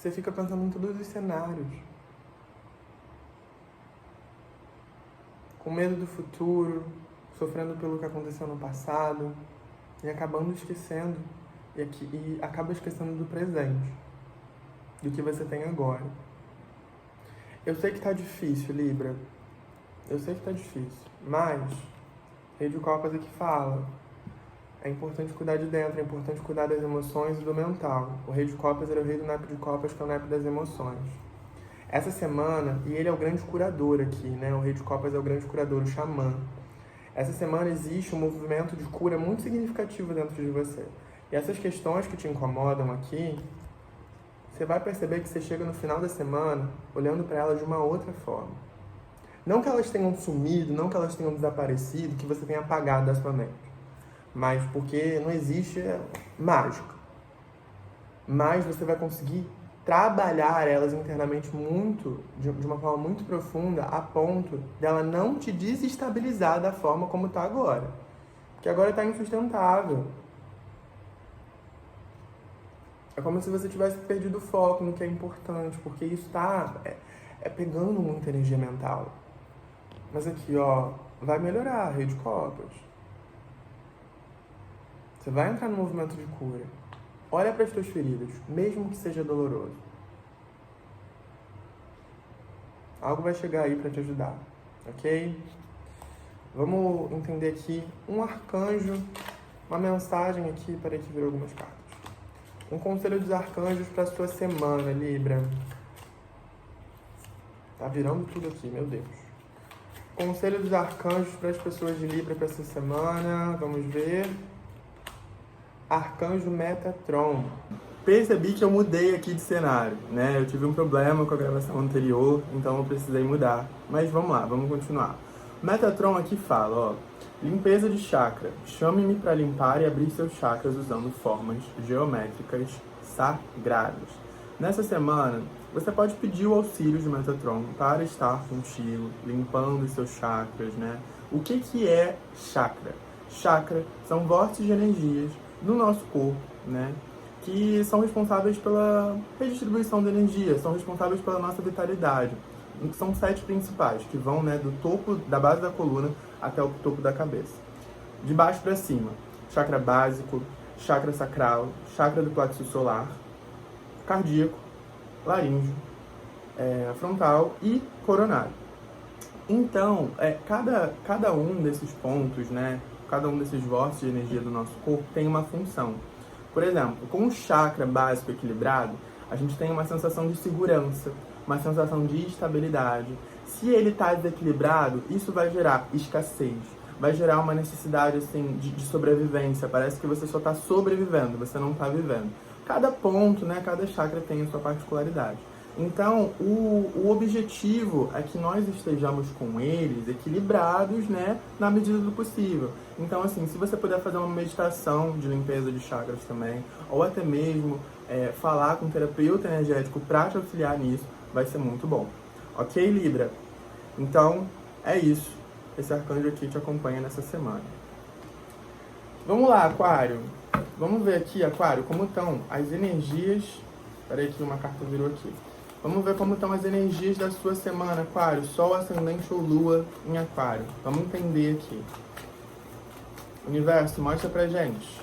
você fica pensando em todos os cenários. Com medo do futuro, sofrendo pelo que aconteceu no passado e acabando esquecendo, e acaba esquecendo do presente, do que você tem agora. Eu sei que tá difícil, Libra. Eu sei que tá difícil, mas Rei de Copas aqui fala. É importante cuidar de dentro, é importante cuidar das emoções e do mental. O Rei de Copas era o rei do naipe de copas, que é o naipe das emoções. Essa semana, e ele é o grande curador aqui, né? O Rei de Copas é o grande curador, o xamã. Essa semana existe um movimento de cura muito significativo dentro de você. E essas questões que te incomodam aqui, você vai perceber que você chega no final da semana olhando para elas de uma outra forma. Não que elas tenham sumido, não que elas tenham desaparecido, que você tenha apagado da sua mente. Mas porque não existe mágica. Mas você vai conseguir trabalhar elas internamente de uma forma muito profunda, a ponto dela não te desestabilizar da forma como está agora. Porque agora está insustentável. É como se você tivesse perdido o foco no que é importante, porque isso está pegando muita energia mental. Mas aqui, ó, vai melhorar, Rei de Copas. Você vai entrar no movimento de cura. Olha para as tuas feridas, mesmo que seja doloroso. Algo vai chegar aí para te ajudar, ok? Vamos entender aqui um arcanjo, uma mensagem aqui, para que vir algumas cartas. Um conselho dos arcanjos para a sua semana, Libra. Tá virando tudo aqui, meu Deus. Conselho dos arcanjos para as pessoas de Libra para essa semana. Vamos ver. Arcanjo Metatron. Percebi que eu mudei aqui de cenário, né? Eu tive um problema com a gravação anterior, então eu precisei mudar. Mas vamos lá, vamos continuar. Metatron aqui fala, ó. Limpeza de chakra. Chame-me para limpar e abrir seus chakras usando formas geométricas sagradas. Nessa semana, você pode pedir o auxílio de Metatron para estar contigo, limpando os seus chakras, né? O que é chakra? Chakra são vórtices de energias no nosso corpo, né? Que são responsáveis pela redistribuição da energia, são responsáveis pela nossa vitalidade. São 7 principais, que vão, né, do topo da base da coluna até o topo da cabeça. De baixo para cima, chakra básico, chakra sacral, chakra do plexo solar, cardíaco, laríngeo, frontal e coronário. Então, cada um desses pontos, né, cada um desses vórtices de energia do nosso corpo tem uma função. Por exemplo, com o chakra básico equilibrado, a gente tem uma sensação de segurança, uma sensação de estabilidade. Se ele está desequilibrado, isso vai gerar escassez, vai gerar uma necessidade assim, de sobrevivência. Parece que você só está sobrevivendo, você não está vivendo. Cada ponto, né, cada chakra tem a sua particularidade. Então, o objetivo é que nós estejamos com eles equilibrados, né, na medida do possível. Então, assim, se você puder fazer uma meditação de limpeza de chakras também, ou até mesmo falar com um terapeuta energético para te auxiliar nisso, vai ser muito bom. Ok, Libra? Então, é isso. Esse arcanjo aqui te acompanha nessa semana. Vamos lá, Aquário. Vamos ver aqui, Aquário, como estão as energias... Peraí que uma carta virou aqui. Vamos ver como estão as energias da sua semana, Aquário. Sol, ascendente ou lua em Aquário. Vamos entender aqui. Universo, mostra pra gente.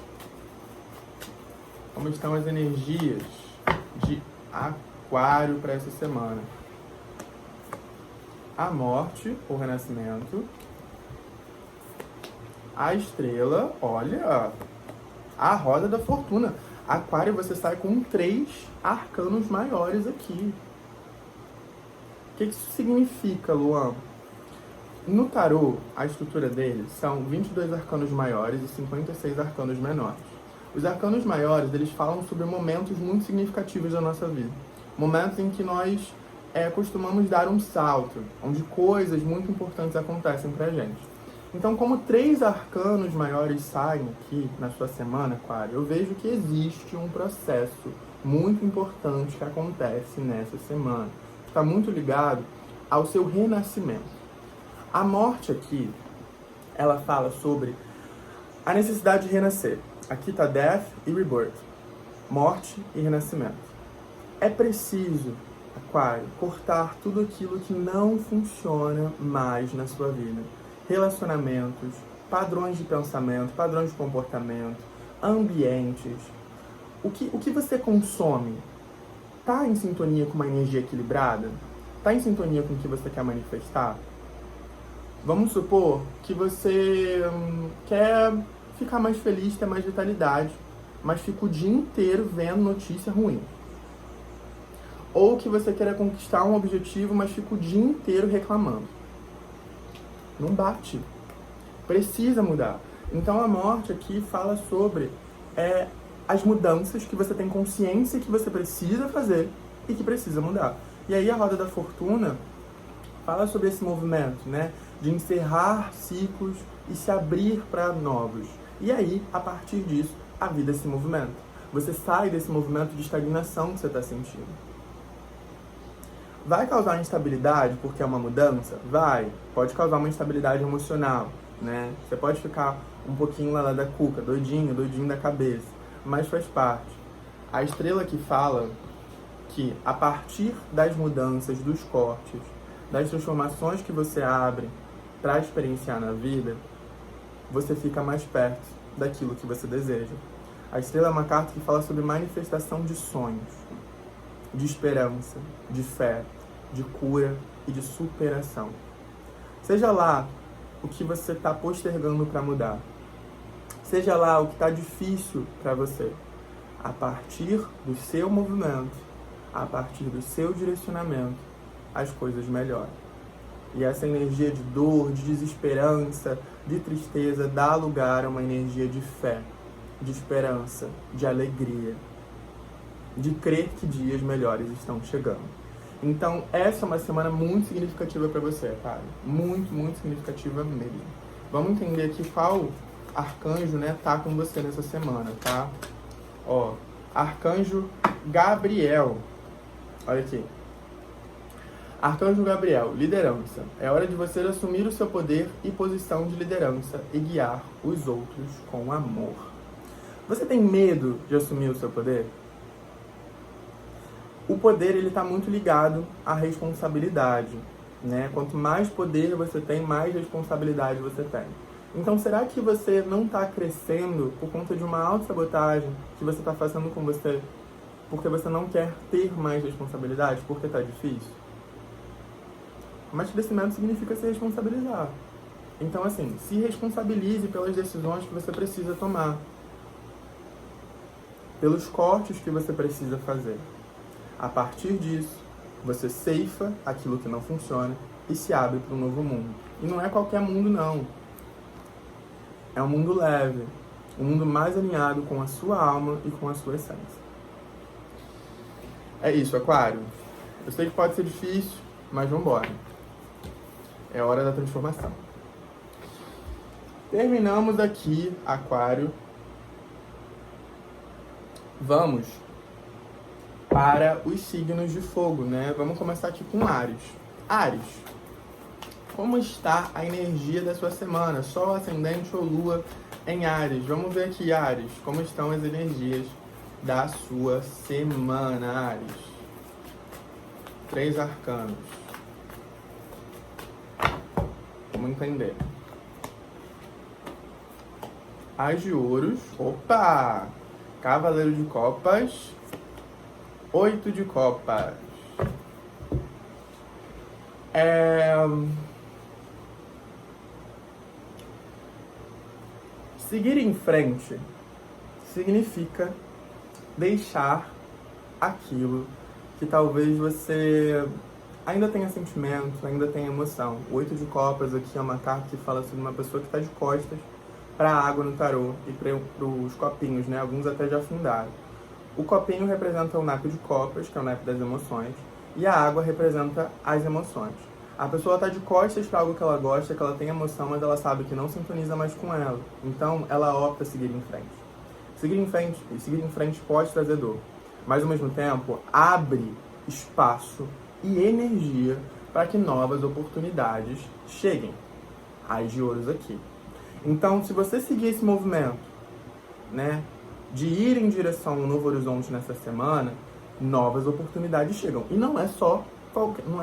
Como estão as energias de Aquário para essa semana. A morte, o renascimento. A estrela, olha, a roda da fortuna. Aquário, você sai com 3 arcanos maiores aqui. O que isso significa, Luan? No tarô, a estrutura dele são 22 arcanos maiores e 56 arcanos menores. Os arcanos maiores, eles falam sobre momentos muito significativos da nossa vida. Momentos em que nós costumamos dar um salto, onde coisas muito importantes acontecem pra gente. Então, como 3 arcanos maiores saem aqui na sua semana, Aquário, eu vejo que existe um processo muito importante que acontece nessa semana. Está muito ligado ao seu renascimento. A morte aqui, ela fala sobre a necessidade de renascer. Aqui está Death e Rebirth. Morte e renascimento. É preciso, Aquário, cortar tudo aquilo que não funciona mais na sua vida. Relacionamentos, padrões de pensamento, padrões de comportamento, ambientes. O que você consome está em sintonia com uma energia equilibrada? Está em sintonia com o que você quer manifestar? Vamos supor que você quer ficar mais feliz, ter mais vitalidade, mas fica o dia inteiro vendo notícia ruim. Ou que você queira conquistar um objetivo, mas fica o dia inteiro reclamando. Não bate. Precisa mudar. Então a morte aqui fala sobre as mudanças que você tem consciência que você precisa fazer e que precisa mudar. E aí a roda da fortuna fala sobre esse movimento, né? De encerrar ciclos e se abrir para novos. E aí, a partir disso, a vida se movimenta. Você sai desse movimento de estagnação que você está sentindo. Vai causar instabilidade porque é uma mudança? Vai. Pode causar uma instabilidade emocional, né? Você pode ficar um pouquinho lá da cuca, doidinho da cabeça. Mas faz parte. A estrela que fala que a partir das mudanças, dos cortes, das transformações que você abre para experienciar na vida, você fica mais perto daquilo que você deseja. A estrela é uma carta que fala sobre manifestação de sonhos, de esperança, de fé, de cura e de superação. Seja lá o que você está postergando para mudar. Seja lá o que está difícil para você. A partir do seu movimento, a partir do seu direcionamento, as coisas melhoram. E essa energia de dor, de desesperança, de tristeza dá lugar a uma energia de fé, de esperança, de alegria, de crer que dias melhores estão chegando. Então, essa é uma semana muito significativa para você, cara. Muito, muito significativa mesmo. Vamos entender aqui qual arcanjo, né, tá com você nessa semana, tá? Ó, Arcanjo Gabriel. Olha aqui. Arcanjo Gabriel, liderança. É hora de você assumir o seu poder e posição de liderança e guiar os outros com amor. Você tem medo de assumir o seu poder? O poder, ele está muito ligado à responsabilidade, né? Quanto mais poder você tem, mais responsabilidade você tem. Então, será que você não está crescendo por conta de uma autossabotagem que você está fazendo com você porque você não quer ter mais responsabilidade, porque está difícil? Mas crescimento significa se responsabilizar. Então, assim, se responsabilize pelas decisões que você precisa tomar, pelos cortes que você precisa fazer. A partir disso, você ceifa aquilo que não funciona e se abre para um novo mundo. E não é qualquer mundo, não. É um mundo leve, um mundo mais alinhado com a sua alma e com a sua essência. É isso, Aquário. Eu sei que pode ser difícil, mas vamos embora. É hora da transformação. Terminamos aqui, Aquário. Vamos para os signos de fogo, né? Vamos começar aqui com Áries. Áries, como está a energia da sua semana? Sol, ascendente ou lua em Áries? Vamos ver aqui, Áries, como estão as energias da sua semana, Áries. 3 arcanos. Vamos entender. As de ouros. Opa! Cavaleiro de copas. 8 de copas. Seguir em frente significa deixar aquilo que talvez você ainda tenha sentimento, ainda tenha emoção. O 8 de copas aqui é uma carta que fala sobre uma pessoa que está de costas para a água no tarô e para os copinhos, né? Alguns até já afundaram. O copinho representa o naipe de copas, que é o naipe das emoções, e a água representa as emoções. A pessoa está de costas para algo que ela gosta, que ela tem emoção, mas ela sabe que não sintoniza mais com ela. Então, ela opta seguir em frente. Seguir em frente pode trazer dor, mas ao mesmo tempo abre espaço e energia para que novas oportunidades cheguem. As de ouros aqui. Então, se você seguir esse movimento, né, de ir em direção a um novo horizonte nessa semana, novas oportunidades chegam. E não é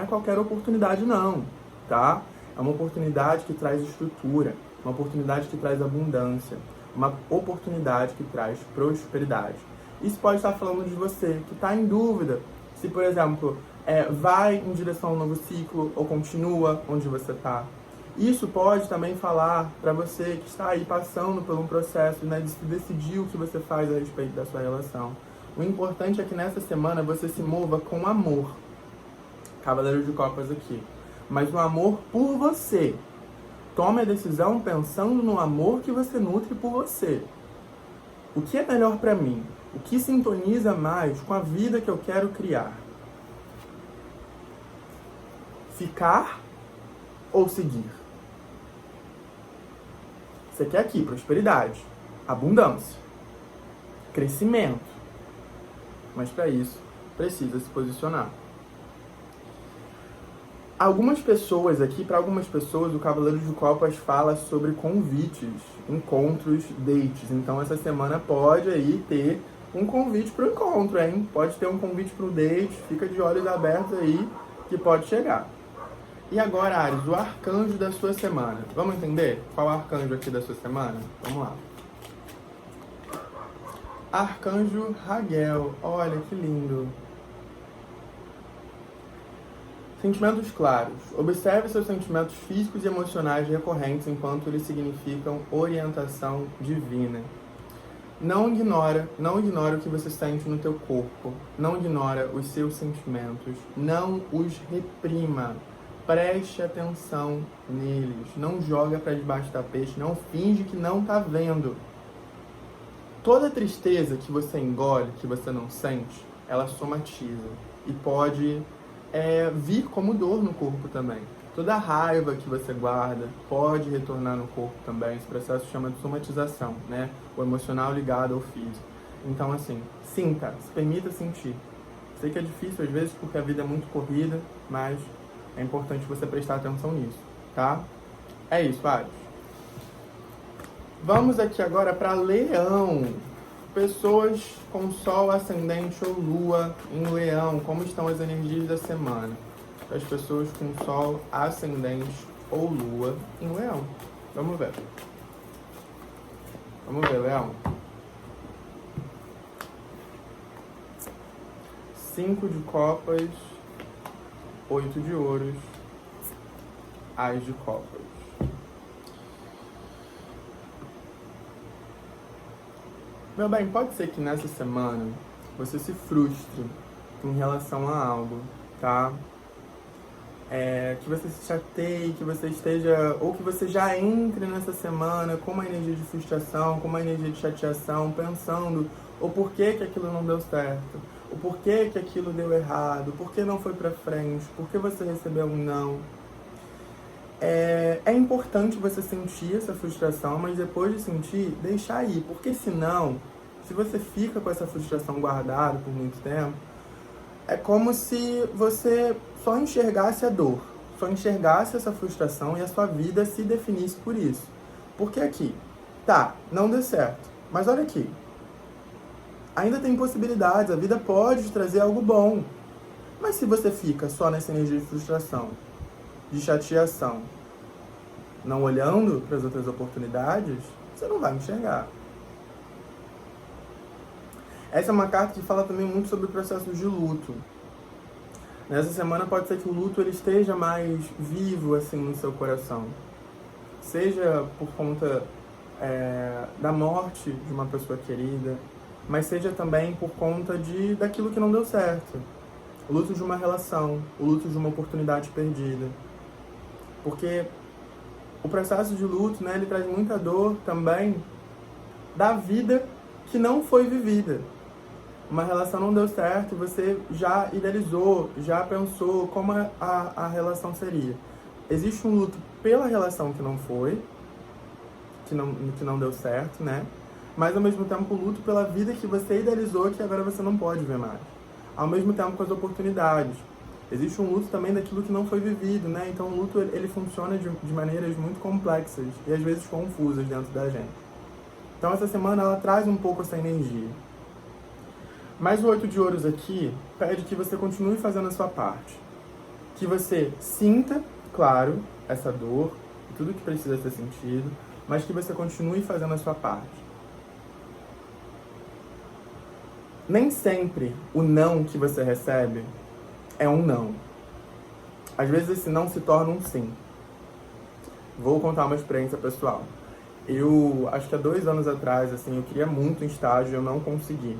qualquer oportunidade não, tá? É uma oportunidade que traz estrutura, uma oportunidade que traz abundância, uma oportunidade que traz prosperidade. Isso pode estar falando de você que está em dúvida se, por exemplo, vai em direção a um novo ciclo ou continua onde você está. Isso pode também falar para você que está aí passando por um processo, né, de se decidir o que você faz a respeito da sua relação. O importante é que nessa semana você se mova com amor. Cavaleiro de Copas aqui. Mas um amor por você. Tome a decisão pensando no amor que você nutre por você. O que é melhor para mim? O que sintoniza mais com a vida que eu quero criar? Ficar ou seguir? Você quer aqui prosperidade, abundância, crescimento. Mas para isso, precisa se posicionar. Algumas pessoas aqui, para algumas pessoas, o Cavaleiro de Copas fala sobre convites, encontros, dates. Então, essa semana pode aí ter um convite para o encontro, hein? Pode ter um convite para o date, fica de olhos abertos aí, que pode chegar. E agora, Áries, o arcanjo da sua semana. Vamos entender qual é o arcanjo aqui da sua semana? Vamos lá. Arcanjo Raguel. Olha que lindo. Sentimentos claros. Observe seus sentimentos físicos e emocionais recorrentes enquanto eles significam orientação divina. Não ignora o que você sente no teu corpo. Não ignora os seus sentimentos. Não os reprima. Preste atenção neles. Não joga para debaixo do tapete. Não finge que não tá vendo. Toda tristeza que você engole, que você não sente, ela somatiza. E pode vir como dor no corpo também. Toda raiva que você guarda pode retornar no corpo também. Esse processo se chama de somatização, né? O emocional ligado ao físico. Então, assim, sinta, se permita sentir. Sei que é difícil às vezes porque a vida é muito corrida, mas é importante você prestar atenção nisso, tá? É isso, Áries. Vamos aqui agora para Leão. Pessoas com Sol, Ascendente ou Lua em Leão, como estão as energias da semana? As pessoas com Sol, Ascendente ou Lua em Leão. Vamos ver. Vamos ver, Leão. 5 de copas, 8 de ouros, Ás de copas. Meu bem, pode ser que nessa semana você se frustre em relação a algo, tá? Que você se chateie, que você esteja, ou que você já entre nessa semana com uma energia de frustração, com uma energia de chateação, pensando o porquê que aquilo não deu certo, o porquê que aquilo deu errado, por que não foi pra frente, por que você recebeu um não. É importante você sentir essa frustração, mas depois de sentir, deixar ir, porque senão, se você fica com essa frustração guardada por muito tempo, é como se você só enxergasse a dor, só enxergasse essa frustração e a sua vida se definisse por isso. Porque aqui, tá, não deu certo, mas olha aqui, ainda tem possibilidades, a vida pode te trazer algo bom. Mas se você fica só nessa energia de frustração, de chateação, não olhando para as outras oportunidades, você não vai enxergar. Essa é uma carta que fala também muito sobre o processo de luto. Nessa semana pode ser que o luto ele esteja mais vivo assim no seu coração. Seja por conta da morte de uma pessoa querida, mas seja também por conta daquilo que não deu certo. O luto de uma relação, o luto de uma oportunidade perdida. Porque o processo de luto, né, ele traz muita dor também da vida que não foi vivida. Uma relação não deu certo, você já idealizou, já pensou como a relação seria. Existe um luto pela relação que não foi, que não deu certo, né? Mas ao mesmo tempo o luto pela vida que você idealizou que agora você não pode ver mais. Ao mesmo tempo com as oportunidades. Existe um luto também daquilo que não foi vivido, né? Então o luto ele funciona de maneiras muito complexas e às vezes confusas dentro da gente. Então essa semana ela traz um pouco essa energia. Mas o 8 de ouros aqui pede que você continue fazendo a sua parte. Que você sinta, claro, essa dor, tudo que precisa ser sentido, mas que você continue fazendo a sua parte. Nem sempre o não que você recebe é um não. Às vezes esse não se torna um sim. Vou contar uma experiência pessoal. Eu, acho que há 2 anos atrás, assim, eu queria muito um estágio e eu não consegui.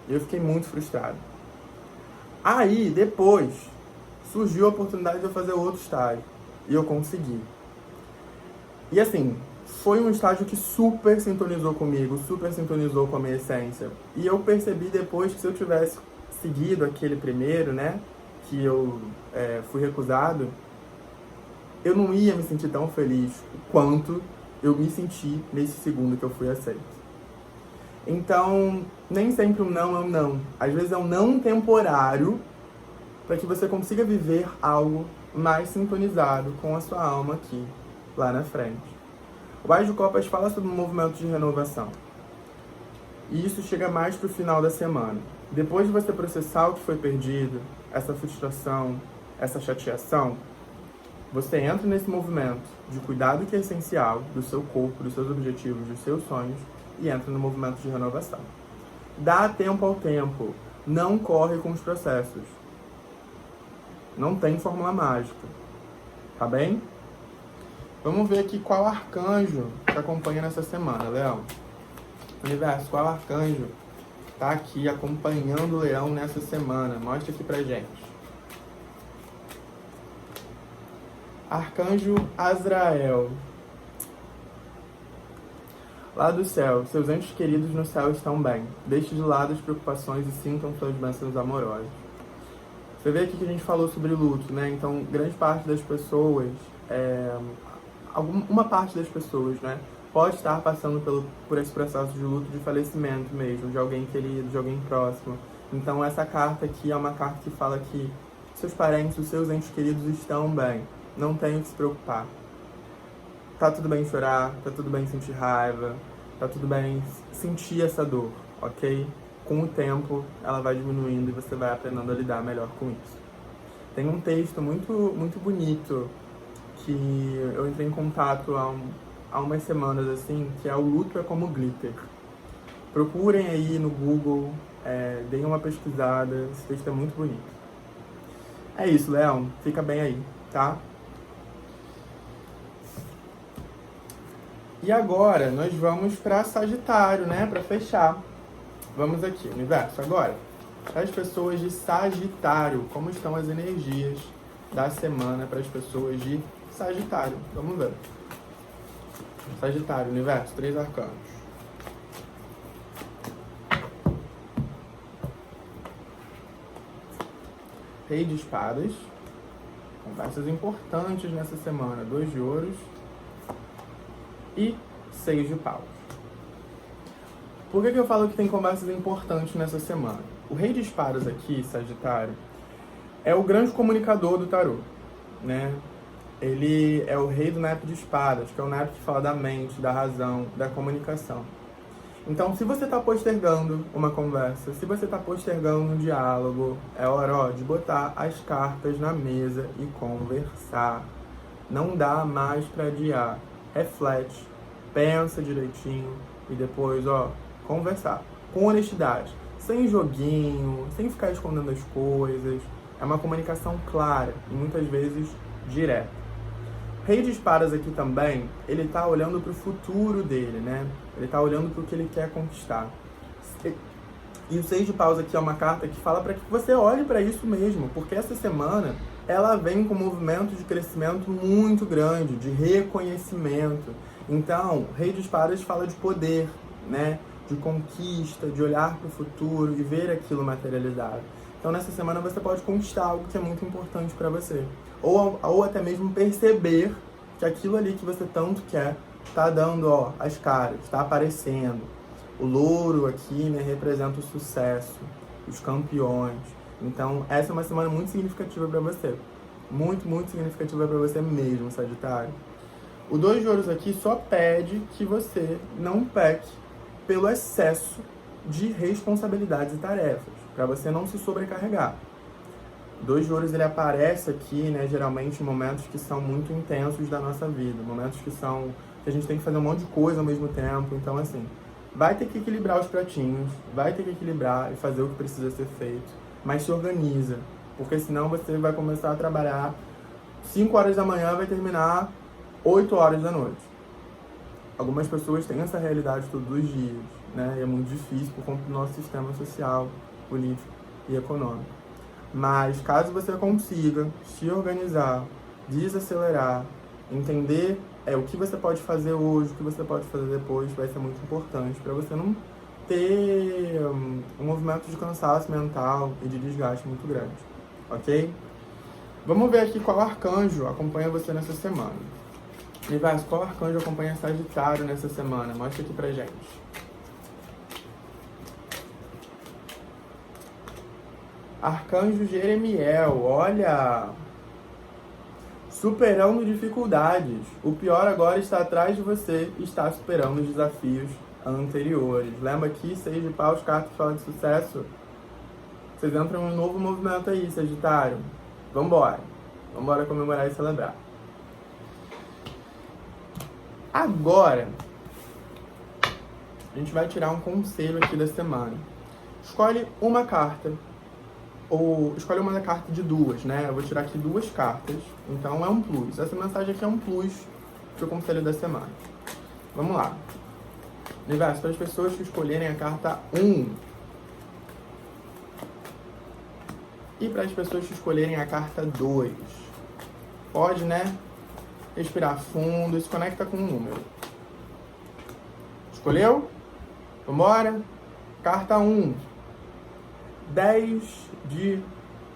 E eu fiquei muito frustrado. Aí, depois, surgiu a oportunidade de eu fazer outro estágio. E eu consegui. E assim, foi um estágio que super sintonizou comigo, super sintonizou com a minha essência. E eu percebi depois que se eu tivesse seguido aquele primeiro, né, que eu fui recusado, eu não ia me sentir tão feliz quanto eu me senti nesse segundo que eu fui aceito. Então, nem sempre um não é um não. Às vezes é um não temporário para que você consiga viver algo mais sintonizado com a sua alma aqui, lá na frente. O Ás de Copas fala sobre um movimento de renovação. E isso chega mais para o final da semana. Depois de você processar o que foi perdido, essa frustração, essa chateação, você entra nesse movimento de cuidado que é essencial do seu corpo, dos seus objetivos, dos seus sonhos, e entra no movimento de renovação. Dá tempo ao tempo. Não corre com os processos. Não tem fórmula mágica. Tá bem? Vamos ver aqui qual arcanjo te acompanha nessa semana, Leão. Universo, qual arcanjo tá aqui acompanhando o Leão nessa semana? Mostra aqui pra gente. Arcanjo Azrael. Lá do céu, seus entes queridos no céu estão bem. Deixe de lado as preocupações e sintam suas bênçãos amorosas. Você vê aqui que a gente falou sobre luto, né? Então, grande parte das pessoas, uma parte das pessoas, né, pode estar passando por esse processo de luto, de falecimento mesmo, de alguém querido, de alguém próximo. Então, essa carta aqui é uma carta que fala que seus parentes, os seus entes queridos estão bem. Não tem o que se preocupar. Tá tudo bem chorar, tá tudo bem sentir raiva, tá tudo bem sentir essa dor, ok? Com o tempo, ela vai diminuindo e você vai aprendendo a lidar melhor com isso. Tem um texto muito, muito bonito que eu entrei em contato há umas semanas, assim, que é O Luto é como Glitter. Procurem aí no Google, deem uma pesquisada, esse texto é muito bonito. É isso, Leão, fica bem aí, tá? E agora, nós vamos para Sagitário, né? Para fechar. Vamos aqui, Universo. Agora, para as pessoas de Sagitário, como estão as energias da semana para as pessoas de Sagitário? Vamos ver. Sagitário, Universo, 3 arcanos. Rei de Espadas. Conversas importantes nessa semana. 2 de ouros. E 6 de paus. Por que eu falo que tem conversas importantes nessa semana? O Rei de Espadas aqui, Sagitário, é o grande comunicador do tarô, né? Ele é o rei do naipe de espadas, que é o naipe que fala da mente, da razão, da comunicação. Então, se você está postergando uma conversa, se você está postergando um diálogo, é hora, de botar as cartas na mesa e conversar. Não dá mais para adiar. Reflete, pensa direitinho e depois, conversar com honestidade, sem joguinho, sem ficar escondendo as coisas. É uma comunicação clara e muitas vezes direta. Rei de Espadas aqui também, ele tá olhando para o futuro dele, né? Ele tá olhando para o que ele quer conquistar. E o 6 de paus aqui é uma carta que fala para que você olhe para isso mesmo, porque essa semana ela vem com um movimento de crescimento muito grande, de reconhecimento. Então, Rei de Espadas fala de poder, né? De conquista, de olhar para o futuro e ver aquilo materializado. Então, nessa semana você pode conquistar algo que é muito importante para você. Ou até mesmo perceber que aquilo ali que você tanto quer está dando, as caras, está aparecendo. O louro aqui, né, representa o sucesso, os campeões. Então, essa é uma semana muito significativa para você. Muito, muito significativa para você mesmo, Sagitário. O 2 de ouros aqui só pede que você não peque pelo excesso de responsabilidades e tarefas. para você não se sobrecarregar. 2 de ouros ele aparece aqui, né, geralmente em momentos que são muito intensos da nossa vida, momentos que a gente tem que fazer um monte de coisa ao mesmo tempo. Então, assim, vai ter que equilibrar os pratinhos, vai ter que equilibrar e fazer o que precisa ser feito, mas se organiza, porque senão você vai começar a trabalhar 5 horas da manhã, vai terminar 8 horas da noite. Algumas pessoas têm essa realidade todos os dias, né, e é muito difícil por conta do nosso sistema social, político e econômico. Mas caso você consiga se organizar, desacelerar, entender o que você pode fazer hoje, o que você pode fazer depois, vai ser muito importante para você não ter um movimento de cansaço mental e de desgaste muito grande, ok? Vamos ver aqui qual arcanjo acompanha você nessa semana. Universo, qual arcanjo acompanha Sagitário nessa semana? Mostra aqui pra gente. Arcanjo Jeremiel, olha! Superando dificuldades. O pior agora está atrás de você e está superando os desafios anteriores. Lembra aqui, 6 de paus, carta que fala de sucesso? Vocês entram em um novo movimento aí, Sagitário. Vambora. Vambora comemorar e celebrar. Agora, a gente vai tirar um conselho aqui da semana. Escolhe uma carta. Ou escolhe uma carta de 2, né? Eu vou tirar aqui 2 cartas. Então é um plus. Essa mensagem aqui é um plus pro conselho da semana. Vamos lá. Universo, para as pessoas que escolherem a carta 1. E para as pessoas que escolherem a carta 2. Pode, né? Respirar fundo e se conecta com um número. Escolheu? Vambora? Carta 1. 10 de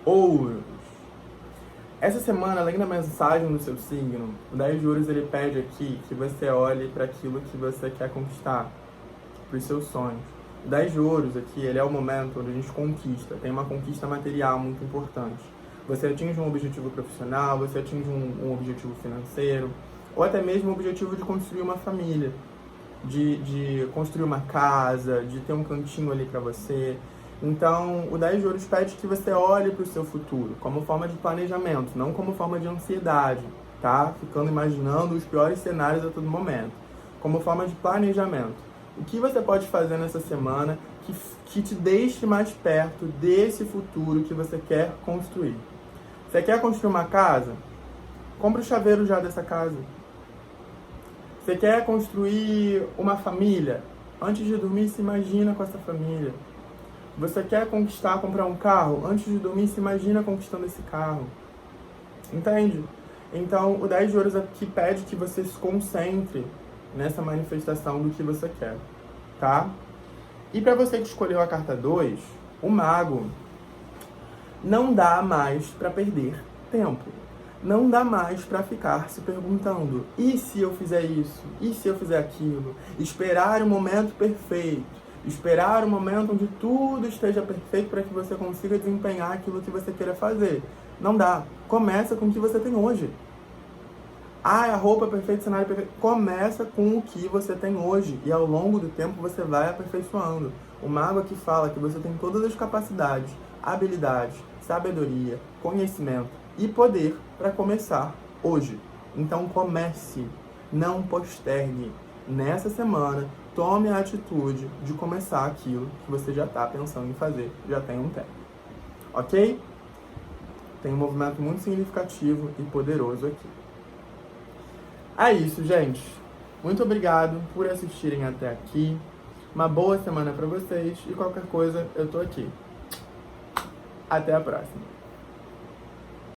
ouros. Essa semana, além da mensagem do seu signo, o 10 de ouros ele pede aqui que você olhe para aquilo que você quer conquistar, para os seus sonhos. O 10 de ouros aqui, ele é o momento onde a gente conquista, tem uma conquista material muito importante. Você atinge um objetivo profissional, você atinge um objetivo financeiro, ou até mesmo o objetivo de construir uma família, de construir uma casa, de ter um cantinho ali para você. Então, o 10 de ouros pede que você olhe para o seu futuro como forma de planejamento, não como forma de ansiedade, tá? Ficando imaginando os piores cenários a todo momento. Como forma de planejamento. O que você pode fazer nessa semana que te deixe mais perto desse futuro que você quer construir? Você quer construir uma casa? Compre o chaveiro já dessa casa. Você quer construir uma família? Antes de dormir, se imagina com essa família. Você quer comprar um carro? Antes de dormir, se imagina conquistando esse carro. Entende? Então, o 10 de ouros aqui pede que você se concentre nessa manifestação do que você quer, tá? E para você que escolheu a carta 2, o mago, não dá mais para perder tempo. Não dá mais para ficar se perguntando, e se eu fizer isso? E se eu fizer aquilo? Esperar o momento perfeito. Esperar o momento onde tudo esteja perfeito para que você consiga desempenhar aquilo que você queira fazer. Não dá. Começa com o que você tem hoje. A roupa perfeita, o cenário perfeito. Começa com o que você tem hoje. E ao longo do tempo você vai aperfeiçoando. O mago aqui fala que você tem todas as capacidades, habilidades, sabedoria, conhecimento e poder para começar hoje. Então comece. Não postergue. Nessa semana, tome a atitude de começar aquilo que você já está pensando em fazer, já tem um tempo. Ok? Tem um movimento muito significativo e poderoso aqui. É isso, gente. Muito obrigado por assistirem até aqui. Uma boa semana para vocês e qualquer coisa eu tô aqui. Até a próxima.